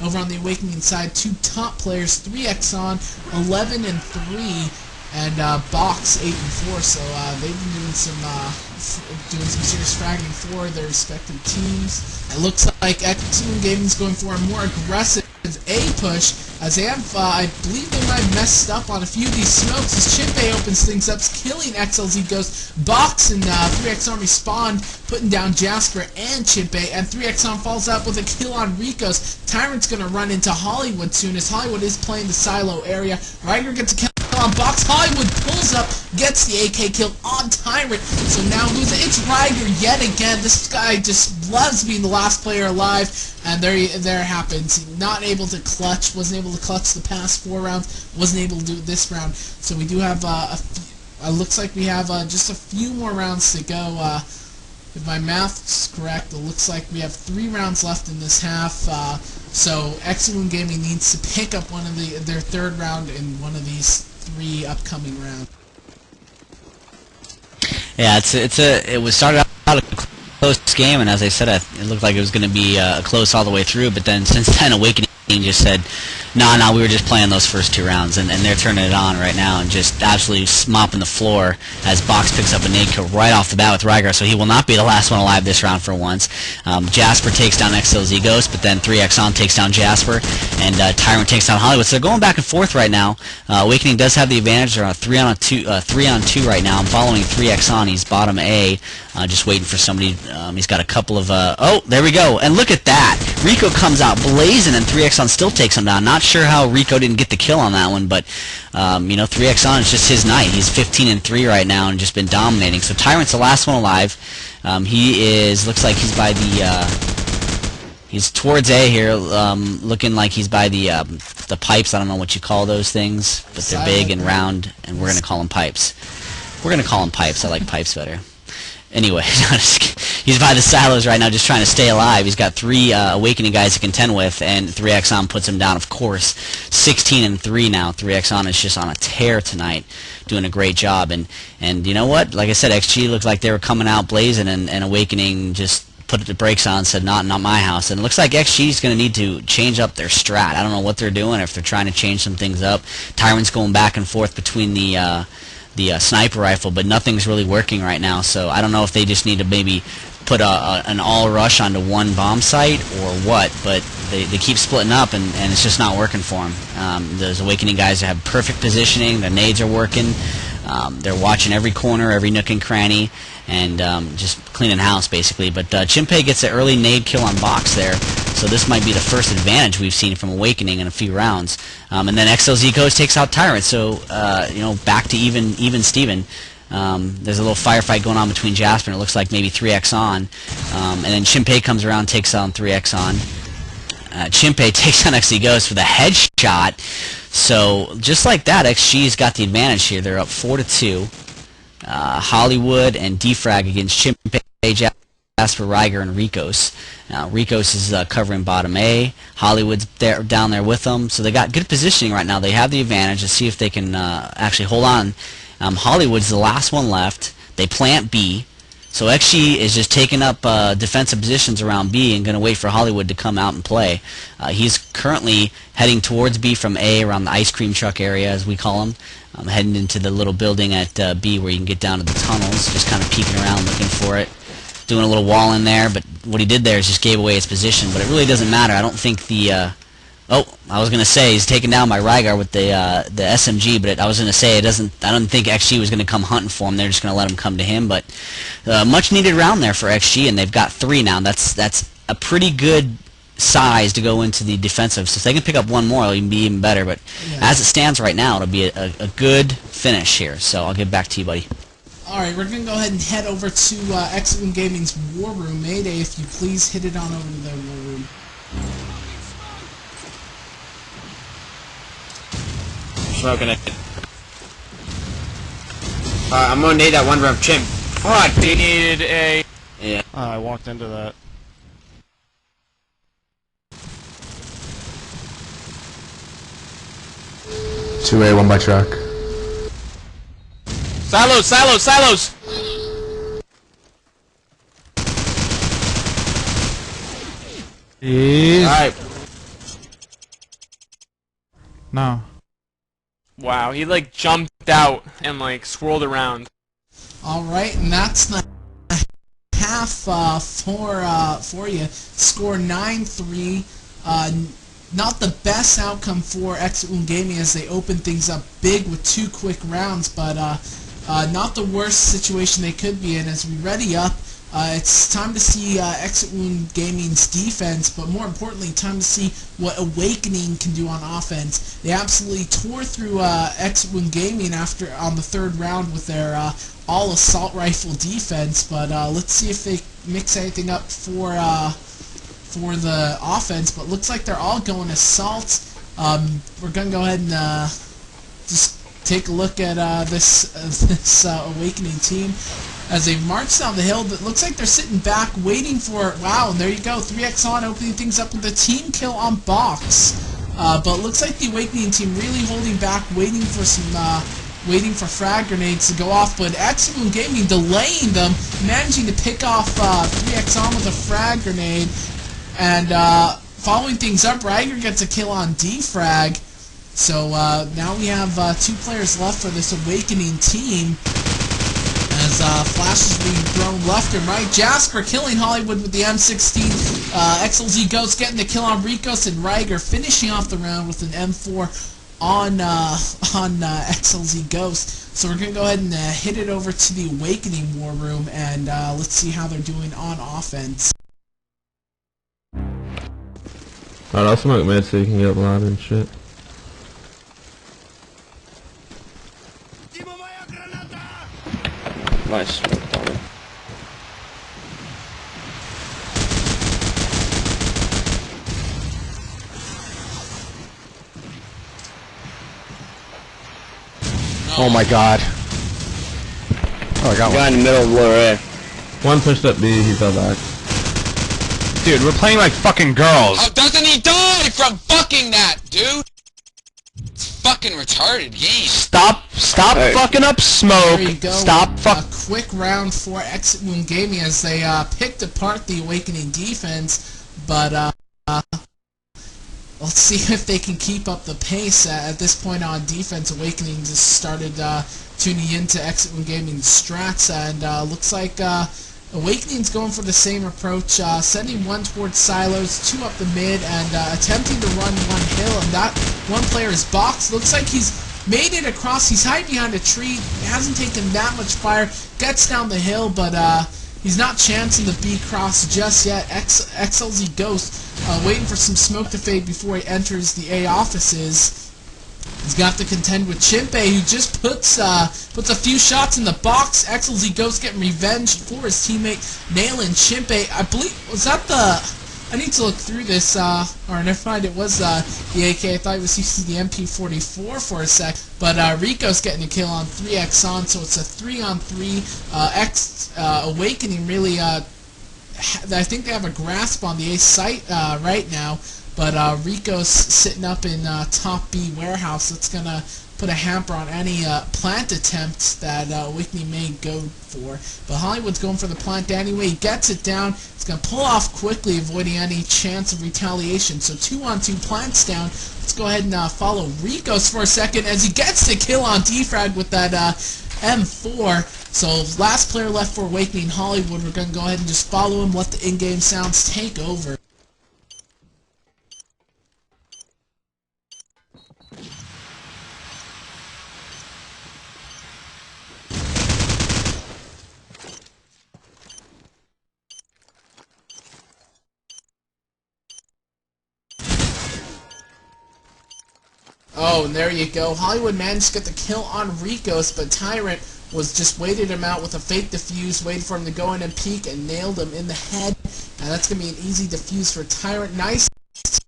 Over on the Awakening side, 2 top players, 3X on, 11 and 3, and Box 8 and 4. So they've been doing some serious fragging for their respective teams. It looks like X1 Gaming's going for a more aggressive A push, as they have, I believe they might have messed up on a few of these smokes as Chimpe opens things up, killing XLZ Ghost. Box and 3X on respawn, putting down Jasper and Chimpe, and 3X on falls out with a kill on Ricos. Tyrant's going to run into Hollywood soon, as Hollywood is playing the silo area. Ryger gets a kill on Box. Hollywood pulls up, gets the AK kill on Tyrant. So now it's Ryger yet again. This guy just loves being the last player alive, and there it happens. Not able to clutch, wasn't able to clutch the past 4 rounds, wasn't able to do it this round. So we do have looks like we have just a few more rounds to go. If my math's correct, it looks like we have 3 rounds left in this half. So X1 Gaming needs to pick up one of their 3rd round in one of these 3 upcoming rounds. Yeah, it was started out a close game, and as I said, it looked like it was going to be close all the way through. But then since then, Awakening just said, nah, we were just playing those first 2 rounds, and they're turning it on right now and just absolutely mopping the floor as Box picks up a nade kill right off the bat with Ryger, so he will not be the last one alive this round for once. Jasper takes down XLZ Ghost, but then 3X on takes down Jasper, and Tyrant takes down Hollywood. So they're going back and forth right now. Awakening does have the advantage. They're on 3 on 2 right now. I'm following 3X on. He's bottom A, just waiting for somebody. He's got a couple of oh, there we go, and look at that. Rico comes out blazing, and 3X on still takes him down. Not sure how Rico didn't get the kill on that one, but 3X on is just his night. He's 15 and 3 right now and just been dominating. So Tyrant's the last one alive. Looks like he's by the he's towards A here, looking like he's by the pipes. I don't know what you call those things, but they're big and round, and we're gonna call them pipes. We're gonna call them pipes. I like pipes better. Anyway, he's by the silos right now just trying to stay alive. He's got 3 Awakening guys to contend with, and 3X on puts him down, of course. 16 and 3 now. 3X on is just on a tear tonight, doing a great job. And you know what? Like I said, XG looked like they were coming out blazing, and Awakening just put the brakes on and said, not my house. And it looks like XG is going to need to change up their strat. I don't know what they're doing, if they're trying to change some things up. Tyrant's going back and forth between the sniper rifle, but nothing's really working right now, so I don't know if they just need to maybe put an all rush onto one bomb site or what, but they keep splitting up, and it's just not working for them. Those Awakening guys have perfect positioning, their nades are working, they're watching every corner, every nook and cranny, and just cleaning house basically. But Chimpe gets an early nade kill on Box there, so this might be the first advantage we've seen from Awakening in a few rounds. And then XLZ goes, takes out Tyrant, so back to even Steven. There's a little firefight going on between Jasper, and it looks like maybe 3X on. And then Chimpe comes around, takes on 3X on. Chimpe takes on XZ Ghost with a headshot. So just like that, XG's got the advantage here. They're up 4-2. Hollywood and Defrag against Chimpe, Jasper, Ryger, and Ricos. Now Ricos is covering bottom A. Hollywood's down there with them, so they got good positioning right now. They have the advantage. Let's see if they can actually hold on. Hollywood's the last one left. They plant B. So XG is just taking up defensive positions around B and going to wait for Hollywood to come out and play. He's currently heading towards B from A around the ice cream truck area, as we call him. Heading into the little building at B where you can get down to the tunnels, just kind of peeking around looking for it. Doing a little wall in there, but what he did there is just gave away his position. But it really doesn't matter. I don't think the... Oh, I was gonna say he's taken down by Rygar with the SMG, but I was gonna say it doesn't. I don't think XG was gonna come hunting for him. They're just gonna let him come to him. But much needed round there for XG, and they've got 3 now. That's a pretty good size to go into the defensive. So if they can pick up 1 more, it'll be even better. But as it stands right now, it'll be a good finish here. So I'll give back to you, buddy. Alright, we're going to go ahead and head over to X-Wing Gaming's War Room. Mayday, if you please hit it on over to their War Room. Smoking it. I'm gonna need that 1 round chimp. Oh, They needed a... yeah. I walked into that. Two A, 1 by truck. Silos! Silos! Silos! Alright. No. Wow, he like jumped out and like swirled around. Alright, and that's the half for you. Score 9-3. Not the best outcome for X-Wing Gaming as they open things up big with 2 quick rounds, but not the worst situation they could be in. As we ready up, it's time to see X-Wing Gaming's defense, but more importantly, time to see what Awakening can do on offense. They absolutely tore through X-Wing Gaming on the 3rd round with their all assault rifle defense, but let's see if they mix anything up for the offense. But looks like they're all going assault. We're gonna go ahead and just take a look at this Awakening team as they march down the hill. That looks like they're sitting back waiting for... Wow, and there you go, 3x on, opening things up with a team kill on box. But looks like the Awakening team really holding back, waiting for some waiting for frag grenades to go off, but X-Wing Gaming delaying them, managing to pick off 3x on with a frag grenade. And following things up, Ryger gets a kill on defrag. So now we have 2 players left for this Awakening team as flashes being thrown left and right. Jasper killing Hollywood with the M16. XLZ Ghost getting the kill on Ricos, and Ryger finishing off the round with an M4 on XLZ Ghost. So we're going to go ahead and hit it over to the Awakening War Room, and let's see how they're doing on offense. Alright, I'll smoke mid so you can get up line and shit. Nice. Oh my god. Oh, I got Guy one. in the middle of lower A. 1 pushed up B, he fell back. Dude, we're playing like fucking girls. Oh, doesn't he die from fucking that, dude? It's fucking retarded game. Stop Hey. fucking up smoke. There you go. Stop A quick round for X-Wing Gaming as they picked apart the Awakening defense, but let's see if they can keep up the pace. At this point on defense, Awakening just started tuning into X-Wing Gaming's strats, and looks like Awakening's going for the same approach, sending 1 towards silos, 2 up the mid, and attempting to run 1 hill, and that 1 player is boxed. Looks like he's made it across. He's hiding behind a tree. He hasn't taken that much fire. Gets down the hill, but he's not chancing the B cross just yet. XLZ Ghost waiting for some smoke to fade before he enters the A offices. He's got to contend with Chimpe, who just puts a few shots in the box. XLZ Ghost getting revenge for his teammate, nailing Chimpe. I believe, was that the... I need to look through this, or never mind, it was the AK. I thought it was using the MP44 for a sec. But Rico's getting a kill on 3x on, so it's a 3-on-3. Awakening really, I think they have a grasp on the A site right now. But Rico's sitting up in top B warehouse. That's gonna put a hamper on any plant attempts that Awakening may go for. But Hollywood's going for the plant anyway. He gets it down. He's going to pull off quickly, avoiding any chance of retaliation. So 2-on-2 plants down. Let's go ahead and follow Ricos for a second as he gets the kill on defrag with that M4. So last player left for Awakening, Hollywood. We're going to go ahead and just follow him, let the in-game sounds take over. Oh, and there you go. Hollywood managed to get the kill on Ricos, but Tyrant was just waited him out with a fake defuse, waited for him to go in and peek, and nailed him in the head. And that's going to be an easy defuse for Tyrant. Nice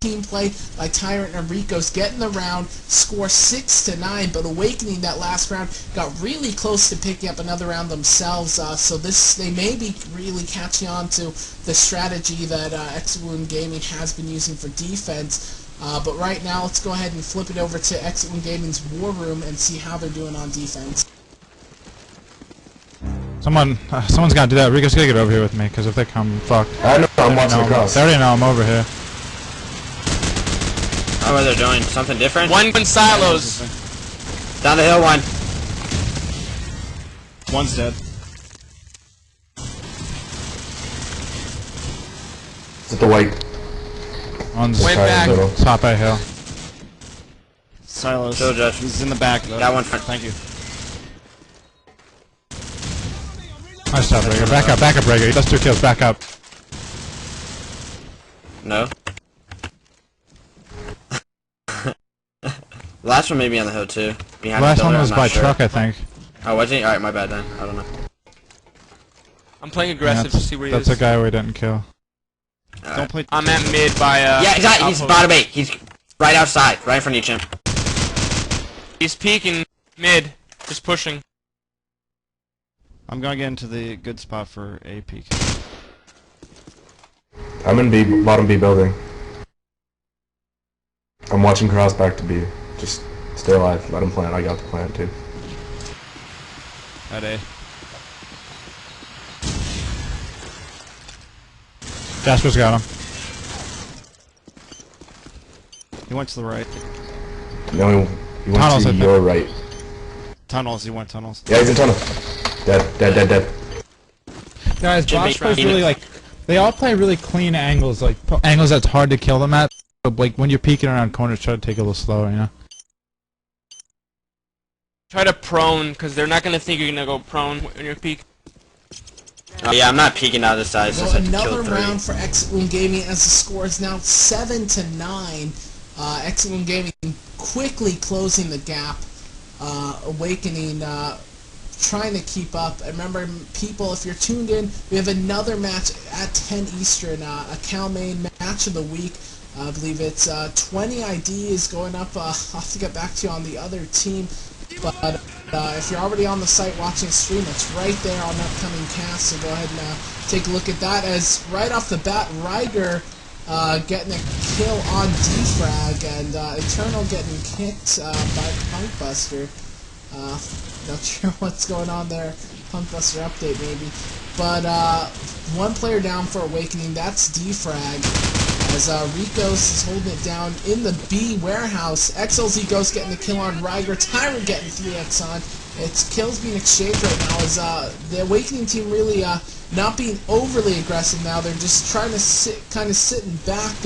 team play by Tyrant and Ricos, getting the round, score 6-9, but Awakening that last round got really close to picking up another round themselves, so they may be really catching on to the strategy that X-Wound Gaming has been using for defense. But right now, let's go ahead and flip it over to X-Wound Gaming's War Room and see how they're doing on defense. Someone's got to do that. Rico's gotta get over here with me, because if they come, fuck. I know, I'm watching across. They already know I'm over here. Oh, what they're doing? Something different? One in silos. Down the hill, one. One's dead. Is it the white? One's Way back. top A hill. Silos. Chill, Josh. He's in the back, though. Got one front. Thank you. Nice job, Rager. Back up, Rager. He does 2 kills. Back up. No. Last one may be on the hill too. Behind Last the one builder, was I'm by not sure. truck, I think. Oh, was he? Alright, my bad then. I don't know. I'm playing aggressive to see where he is. That's a guy we didn't kill. Don't play. I'm at mid by Yeah, exactly. He's outpost. bottom 8. He's right outside, right in front of you, Chimp. He's peeking mid, just pushing. I'm gonna get into the good spot for a peek. I'm in B, bottom B building. I'm watching cross back to B. Just stay alive. Let him plant. I got the plant too. At A. Jasper's got him. He went to the right. No, he went Tunnels, I to think. your right. Tunnels. He went tunnels. Yeah, he's in tunnel. Dead. Guys, Jimmy, boss plays Jimmy. really like. They all play really clean angles, like angles that's hard to kill them at. But like when you're peeking around corners, try to take it a little slower, you know. Try to prone, because they're not going to think you're going to go prone when you're peek. Oh, yeah, I'm not peeking out of the side. So Just had to another kill 3. round for X-Wound Gaming as the score is now 7-9. X-Wound Gaming quickly closing the gap. Awakening trying to keep up. And remember, people, if you're tuned in, we have another match at 10 Eastern, a Cal Main match of the week. I believe it's 20 ID is going up. I'll have to get back to you on the other team. But if you're already on the site watching the stream, it's right there on upcoming cast, so go ahead and take a look at that. As right off the bat, Ryger getting a kill on defrag, and Eternal getting kicked by Punkbuster. Not sure what's going on there. Punkbuster update maybe. But one player down for Awakening, that's defrag. As Ricos is holding it down in the B warehouse. XLZ Ghost getting the kill on Ryger. Tyrant getting 3x on. It's kills being exchanged right now as the Awakening team really not being overly aggressive now. They're just trying to kind of sitting back.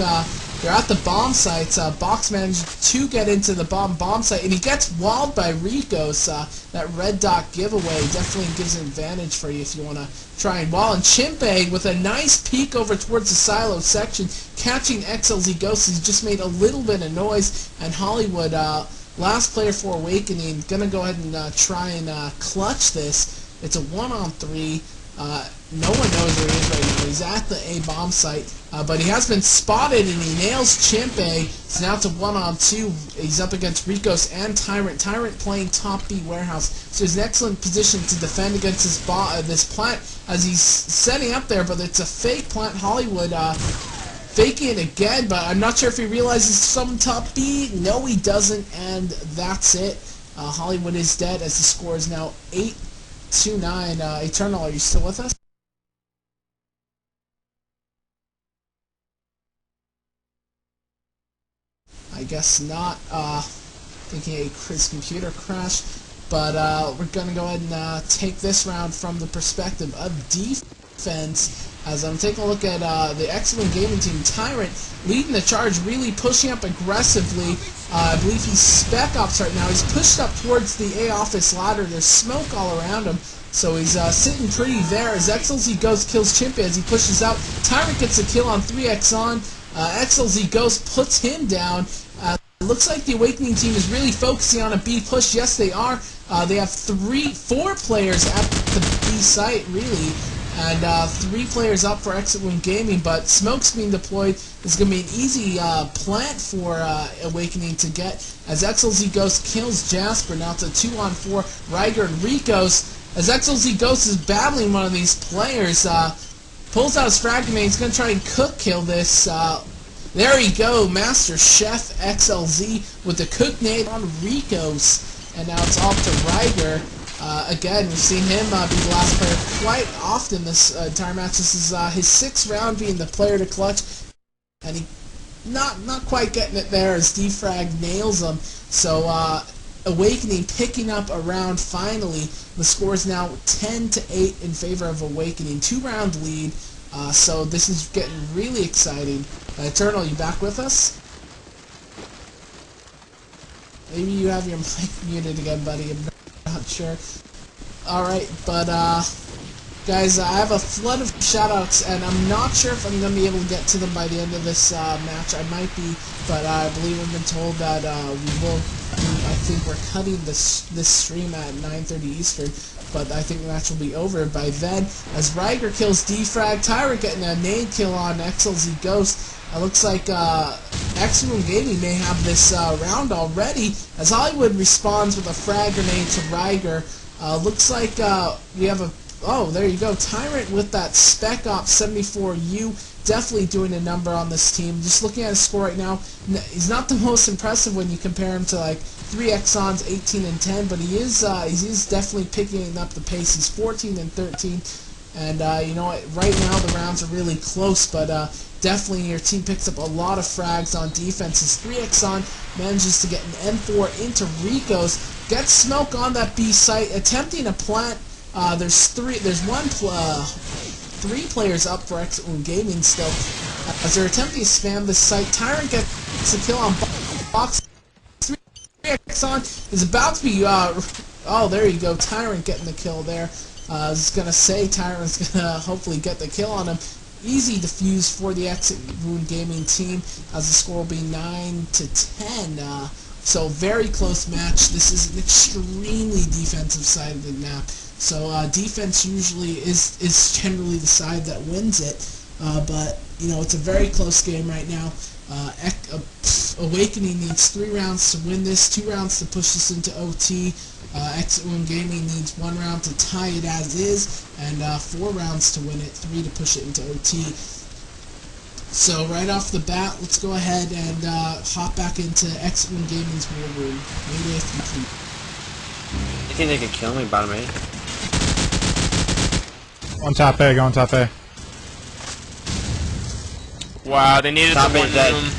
They're at the bomb sites. Box managed to get into the bomb site, and he gets walled by Ricos. That red dot giveaway definitely gives an advantage for you if you want to try and wall. And Chimpe with a nice peek over towards the silo section, catching XLZ Ghost. He's just made a little bit of noise, and Hollywood, last player for Awakening, gonna go ahead and try and clutch this. It's a 1-on-3. No one knows where he is right now. He's at the A bomb site, but he has been spotted, and he nails Chimpe. So now it's a 1-on-2. He's up against Ricos and Tyrant. Tyrant playing top B warehouse, so he's in excellent position to defend against this plant as he's setting up there. But it's a fake plant. Hollywood faking it again, but I'm not sure if he realizes someone top B. No, he doesn't, and that's it. Hollywood is dead as the score is now 8-9. Eternal, are you still with us? I guess not. Thinking a Chris computer crash. But we're going to go ahead and take this round from the perspective of defense. As I'm taking a look at the excellent gaming team, Tyrant leading the charge, really pushing up aggressively. I believe he's spec ops right now. He's pushed up towards the A office ladder. There's smoke all around him. So he's sitting pretty there as XLZ Ghost kills Chimpy as he pushes out. Tyrant gets a kill on 3X on. XLZ Ghost puts him down. Looks like the Awakening team is really focusing on a B push. Yes, they are. They have 4 players at the B site, really. And 3 players up for Exit Wound Gaming, but smoke's being deployed. It's going to be an easy plant for Awakening to get, as XLZ Ghost kills Jasper. Now it's a 2-on-4, Ryger and Ricos, as XLZ Ghost is battling one of these players. Pulls out his frag grenade. He's going to try and cook kill this. There you go, Master Chef XLZ with the cook nade on Ricos. And now it's off to Ryger. Again, we've seen him be the last player quite often this entire match. This is his 6th round being the player to clutch, and he not quite getting it there as defrag nails him. So Awakening picking up a round finally. The score is now 10-8 in favor of Awakening. 2-round lead. So this is getting really exciting. Eternal, you back with us? Maybe you have your mic muted again, buddy. I'm not sure. Alright, but guys, I have a flood of shoutouts, and I'm not sure if I'm going to be able to get to them by the end of this match. I might be, but I believe I've been told that we will. I think we're cutting this stream at 9:30 Eastern, but I think the match will be over by then. As Ryger kills Defrag, Tyrant getting a nade kill on XLZ Ghost. It looks like X-Room Gaming may have this round already, as Hollywood responds with a frag grenade to Ryger. Looks like we have a... Oh, there you go. Tyrant with that Spec Ops 74U definitely doing a number on this team. Just looking at his score right now, he's not the most impressive when you compare him to like 3 Exons, 18 and 10, but he is definitely picking up the pace. He's 14 and 13, and you know what? Right now the rounds are really close, but definitely your team picks up a lot of frags on defense. His 3 Exon manages to get an M4 into Rico's, gets smoke on that B site, attempting to plant. There's 3 players up for X-Own Gaming still. As they're attempting to spam this site, Tyrant gets a kill on box. 3 Exon is about to be, oh, there you go, Tyrant getting the kill there. I was going to say Tyrant's going to hopefully get the kill on him. Easy defuse for the X-Own Gaming team, as the score will be 9-10. So very close match. This is an extremely defensive side of the map. So defense usually is generally the side that wins it, but you know, it's a very close game right now. Awakening needs 3 rounds to win this, 2 rounds to push this into OT. X-Own Gaming needs 1 round to tie it as is, and 4 rounds to win it, 3 to push it into OT. So right off the bat, let's go ahead and hop back into X-Own Gaming's war room. Mayday complete. You think they could kill me, bottom 8? On top A, go on top A. Wow, they needed Top the one is dead. room.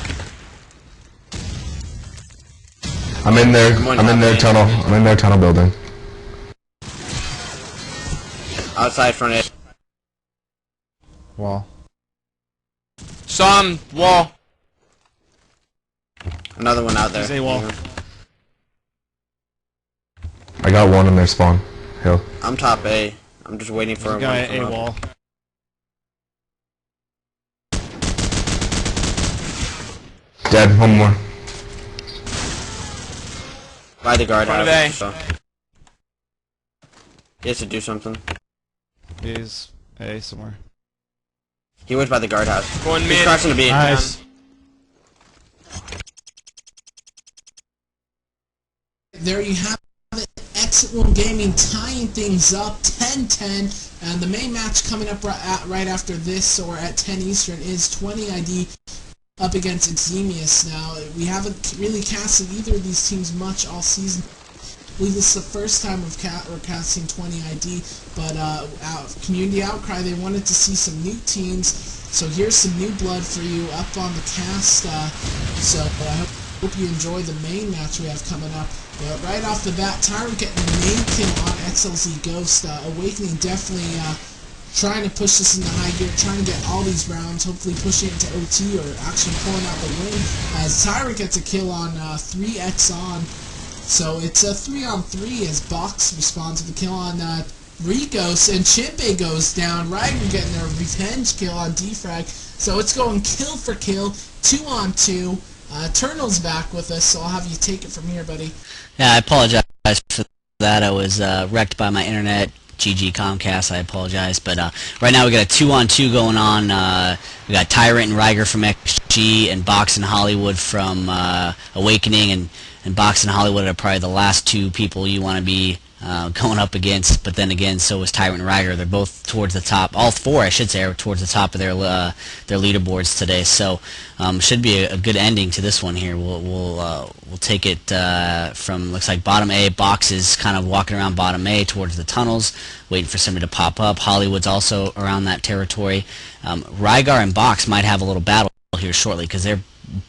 I'm in there. I'm in their tunnel. I'm in their tunnel building. Outside front 8. Wall. Saw him, wall. Another one out there. There's a wall. I got one in their spawn. Hill. I'm top A. I'm just waiting for There's a guy one to at come A up. wall. Dead. One more. By the guard Front of house. A. So. He has to do something. He's A somewhere. He was by the guardhouse. Going He's mid. crossing the B. Nice. There you have it. X-Own Gaming tying things up 10-10, and the main match coming up right after this, or at 10 Eastern, is 20 ID up against Exemius. Now, we haven't really casted either of these teams much all season, believe this is the first time we're casting 20 ID, but community outcry, they wanted to see some new teams, so here's some new blood for you up on the cast. So I hope you enjoy the main match we have coming up. But right off the bat, Tyrant getting the main kill on XLZ Ghost. Awakening definitely trying to push this into high gear, trying to get all these rounds, hopefully pushing it to OT or actually pulling out the win. As Tyrant gets a kill on 3x on. So it's a 3-on-3 as Box responds to the kill on Ricos, and Chimpe goes down. Ryder getting a revenge kill on Defrag. So it's going kill for kill, 2-on-2. Eternal's back with us, so I'll have you take it from here, buddy. Yeah, I apologize for that. I was wrecked by my internet. GG Comcast, I apologize. But right now we got a 2-on-2 going on. We got Tyrant and Riger from XG, and Box and Hollywood from Awakening, and Box and Hollywood are probably the last two people you want to be going up against. But then again, so is Tyrant and Riger. They're both towards the top. All four, I should say, are towards the top of their leaderboards today. So should be a good ending to this one here. We'll take it from, looks like bottom A. Box is kind of walking around bottom A towards the tunnels, waiting for somebody to pop up. Hollywood's also around that territory. Rygar and Box might have a little battle here shortly, because they're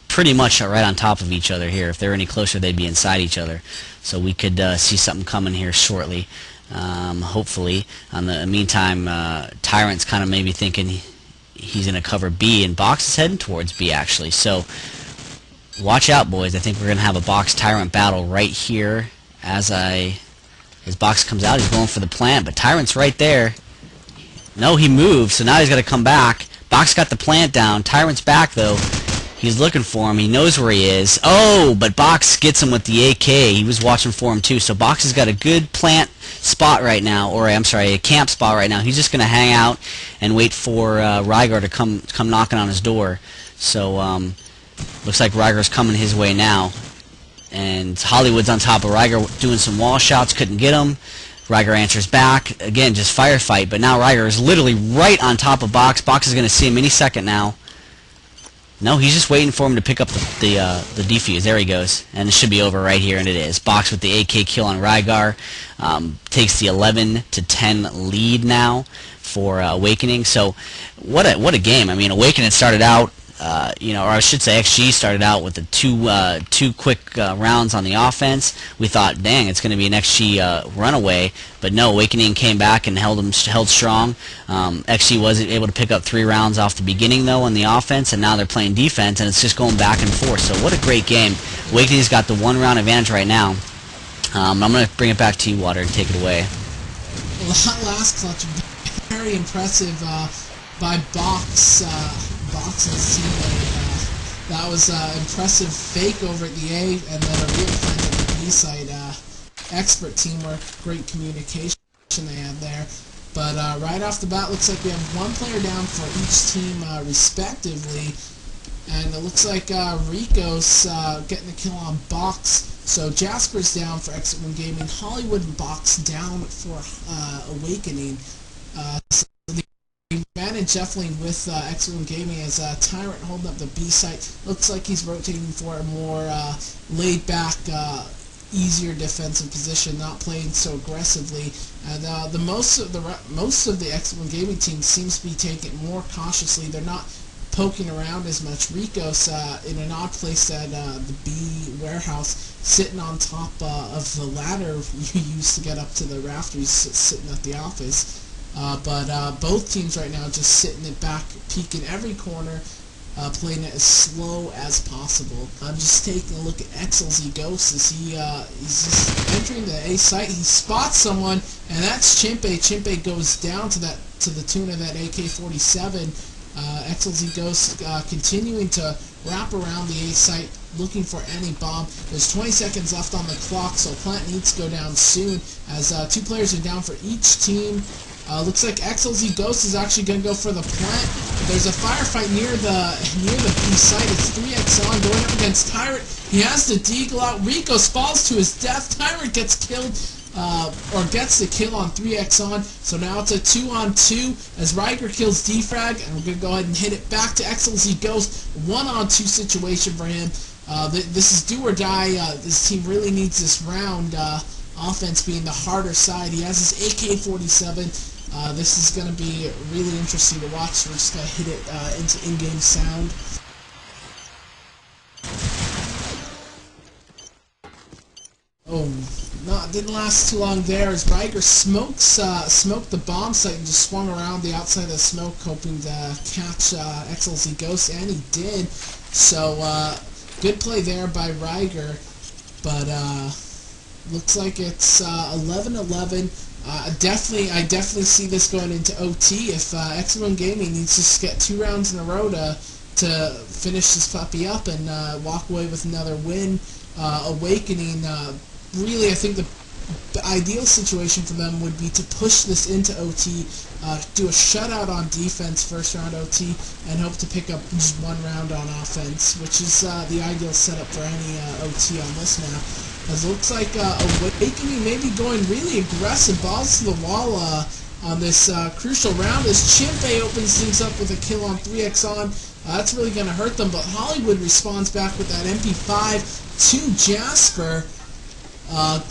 pretty much right on top of each other here. If they're any closer, they'd be inside each other. So we could see something coming here shortly, hopefully. In the meantime, Tyrant's kind of maybe thinking he's going to cover B, and Box is heading towards B, actually. So watch out, boys. I think we're going to have a Box-Tyrant battle right here. As Box comes out, he's going for the plant, but Tyrant's right there. No, he moved, so now he's got to come back. Box got the plant down. Tyrant's back, though. He's looking for him. He knows where he is. Oh, but Box gets him with the AK. He was watching for him, too. So Box has got a good plant spot right now, or I'm sorry, a camp spot right now. He's just going to hang out and wait for Rygar to come knocking on his door. So looks like Rygar's coming his way now. And Hollywood's on top of Rygar doing some wall shots. Couldn't get him. Rygar answers back. Again, just firefight. But now Rygar is literally right on top of Box. Box is going to see him any second now. No, he's just waiting for him to pick up the defuse. There he goes. And it should be over right here, and it is. Box with the AK kill on Rygar. Takes the 11-10 lead now for Awakening. So what a game. I mean, Awakening started out, or I should say XG started out with the two quick rounds on the offense. We thought, dang, it's going to be an XG runaway, but no, Awakening came back and held strong. XG wasn't able to pick up 3 rounds off the beginning, though, on the offense, and now they're playing defense, and it's just going back and forth. So what a great game. Awakening's got the 1-round advantage right now. I'm going to bring it back to you, Water, and take it away. Well, that last clutch, very impressive by Box. Box and teammate. That was impressive fake over at the A, and then a real plant at the B side. Expert teamwork, great communication they had there. But right off the bat, looks like we have 1 player down for each team respectively. And it looks like Rico's getting the kill on Box. So Jasper's down for Exit 1 Gaming. Hollywood and Box down for Awakening. So the advantage definitely with Exit 1 Gaming as Tyrant holding up the B site. Looks like he's rotating for a more laid back, easier defensive position, not playing so aggressively. And the most of the Exit 1 Gaming team seems to be taking it more cautiously. They're not poking around as much. Rico's in an odd place at the B warehouse, sitting on top of the ladder you used to get up to the rafters, sitting at the office. But both teams right now just sitting it back, peeking every corner, playing it as slow as possible. I'm just taking a look at XLZ Ghost as he's just entering the A site. He spots someone, and that's Chimpe. Chimpe goes down to the tune of that AK-47. XLZ Ghost continuing to wrap around the A site, looking for any bomb. There's 20 seconds left on the clock, so plant needs to go down soon, as 2 players are down for each team. Looks like XLZ Ghost is actually going to go for the plant. There's a firefight near the B site. It's 3x on going up against Tyrant. He has the deagle out. Rico falls to his death. Tyrant gets killed, or gets the kill on 3x on. So now it's a 2-on-2 as Riker kills Defrag, and we're going to go ahead and hit it back to XLZ Ghost. 1-on-2 situation for him. This is do or die. This team really needs this round offense being the harder side. He has his AK-47. This is going to be really interesting to watch. So we're just going to hit it into in-game sound. Oh, no, it didn't last too long there as Riger smoked the bomb site and just swung around the outside of the smoke, hoping to catch XLZ Ghost, and he did. So, good play there by Riger, but looks like it's 11-11. I definitely see this going into OT if X1 Gaming needs to get 2 rounds in a row to finish this puppy up and walk away with another win. Awakening, really, I think the ideal situation for them would be to push this into OT, do a shutout on defense first round OT, and hope to pick up just 1 round on offense, which is the ideal setup for any OT on this map. As it looks like Awakening may be going really aggressive, balls to the wall on this crucial round as Chimpe opens things up with a kill on 3Xon. That's really going to hurt them, but Hollywood responds back with that MP5 to Jasper.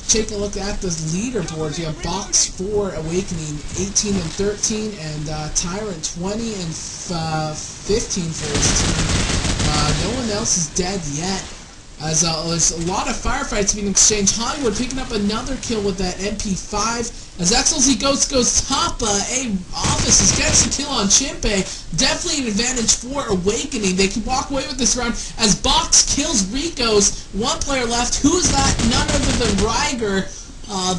Take a look at the leaderboards. You have Box 4 Awakening 18 and 13, and Tyrant 20 and 15 for his team. No one else is dead yet. As there's a lot of firefights being exchanged. Hollywood picking up another kill with that MP5. As XLZ Ghost goes top offices, gets a kill on Chimpe. Definitely an advantage for Awakening. They can walk away with this round as Box kills Ricos. 1 player left. Who is that? None other than Riger,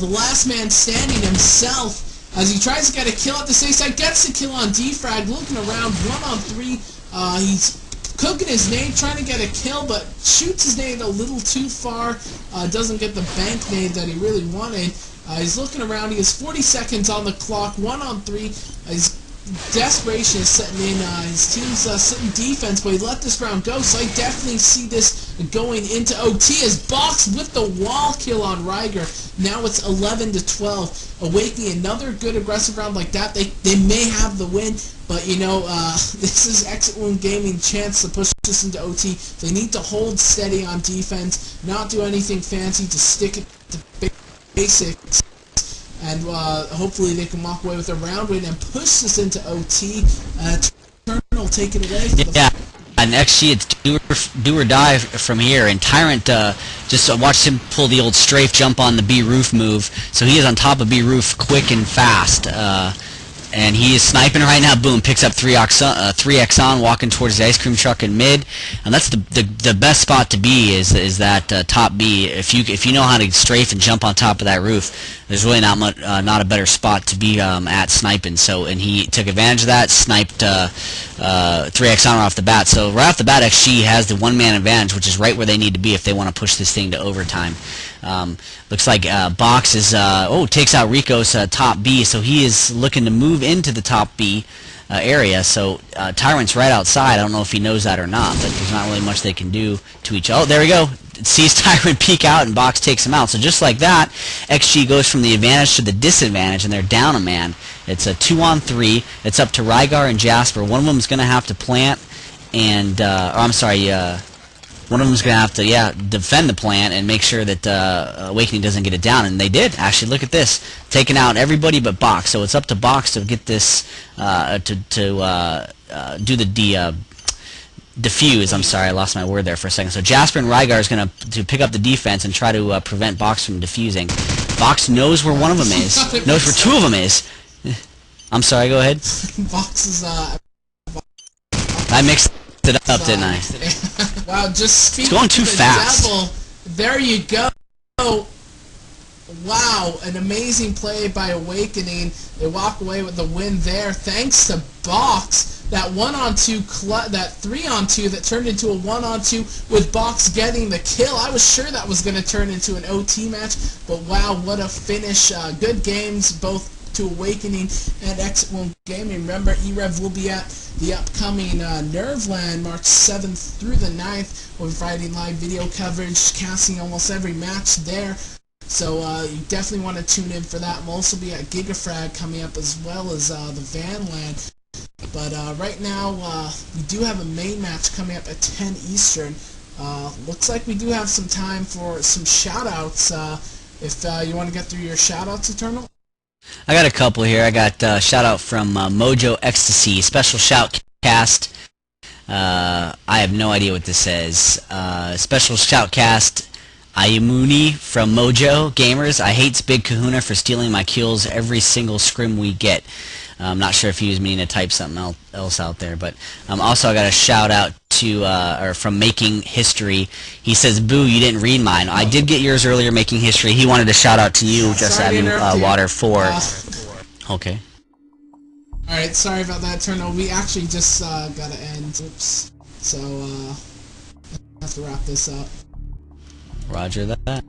the last man standing himself. As he tries to get a kill at the safe side, gets a kill on Defrag. Looking around, 1-on-3. He's cooking his nade, trying to get a kill, but shoots his nade a little too far. Doesn't get the bank nade that he really wanted. He's looking around. He has 40 seconds on the clock. 1-on-3. His desperation is setting in. His team's sitting defense, but he let this round go, so I definitely see this going into OT as Box with the wall kill on Riger. Now it's 11-12. Awakening another good aggressive round like that. They may have the win, but you know, this is Exit Wound Gaming chance to push this into OT. They need to hold steady on defense, not do anything fancy, just stick it to basics, and hopefully they can walk away with a round win and push this into OT. Eternal take it away. Yeah, and XG, it's do or die from here, and Tyrant just watched him pull the old strafe jump on the B roof move, so he is on top of B roof quick and fast. And he is sniping right now. Boom, picks up 3Xon, walking towards the ice cream truck in mid, and that's the best spot to be is that top B. If you know how to strafe and jump on top of that roof, there's really not a better spot to be at sniping. So, and he took advantage of that, sniped 3Xon off the bat. So right off the bat, XG has the 1-man advantage, which is right where they need to be if they want to push this thing to overtime. Looks like Box is takes out Rico's top B, so he is looking to move into the top B area. So Tyrant's right outside. I don't know if he knows that or not, but there's not really much they can do to each other. Oh, there we go. Sees Tyrant peek out, and Box takes him out. So just like that, XG goes from the advantage to the disadvantage, and they're down a man. It's a 2-on-3. It's up to Rygar and Jasper. One of them is going to have to plant, and one of them is going to have to, defend the plant and make sure that Awakening doesn't get it down. And they did. Actually, look at this. Taking out everybody but Box. So it's up to Box to get this, do the defuse. I'm sorry, I lost my word there for a second. So Jasper and Rygar is going to pick up the defense and try to prevent Box from defusing. Box knows where one of them is. Knows where 2 of them is. I'm sorry, go ahead. Box is, I mixed it up, didn't I? Wow, just speaking it's going too to the fast. devil, there you go. Wow, an amazing play by Awakening. They walk away with the win there thanks to Box. That 1-on-2, that 3-on-2 that turned into a 1-on-2 with Box getting the kill. I was sure that was going to turn into an OT match, but wow, what a finish. Good games, both to Awakening and Exit Wound Gaming. Remember, e-rev will be at the upcoming Nerveland March 7th through the 9th. We'll be providing live video coverage, casting almost every match there. So you definitely want to tune in for that. We'll also be at Gigafrag coming up as well as the Vanland. But right now, we do have a main match coming up at 10 Eastern. Looks like we do have some time for some shout-outs. If you want to get through your shoutouts, Eternal. I got a couple here. I got a shout out from Mojo Ecstasy, special shoutcast. I have no idea what this says. Special shoutcast Ayamuni from Mojo Gamers. I hates Big Kahuna for stealing my kills every single scrim we get. I'm not sure if he was meaning to type something else out there, but also I got a shout out to or from Making History. He says, "Boo, you didn't read mine. I did get yours earlier, Making History. He wanted a shout out to you, just Sorry to having interrupt you. water 4." Okay. Alright, sorry about that, Eternal. We actually just gotta end. Oops. So, I have to wrap this up. Roger that.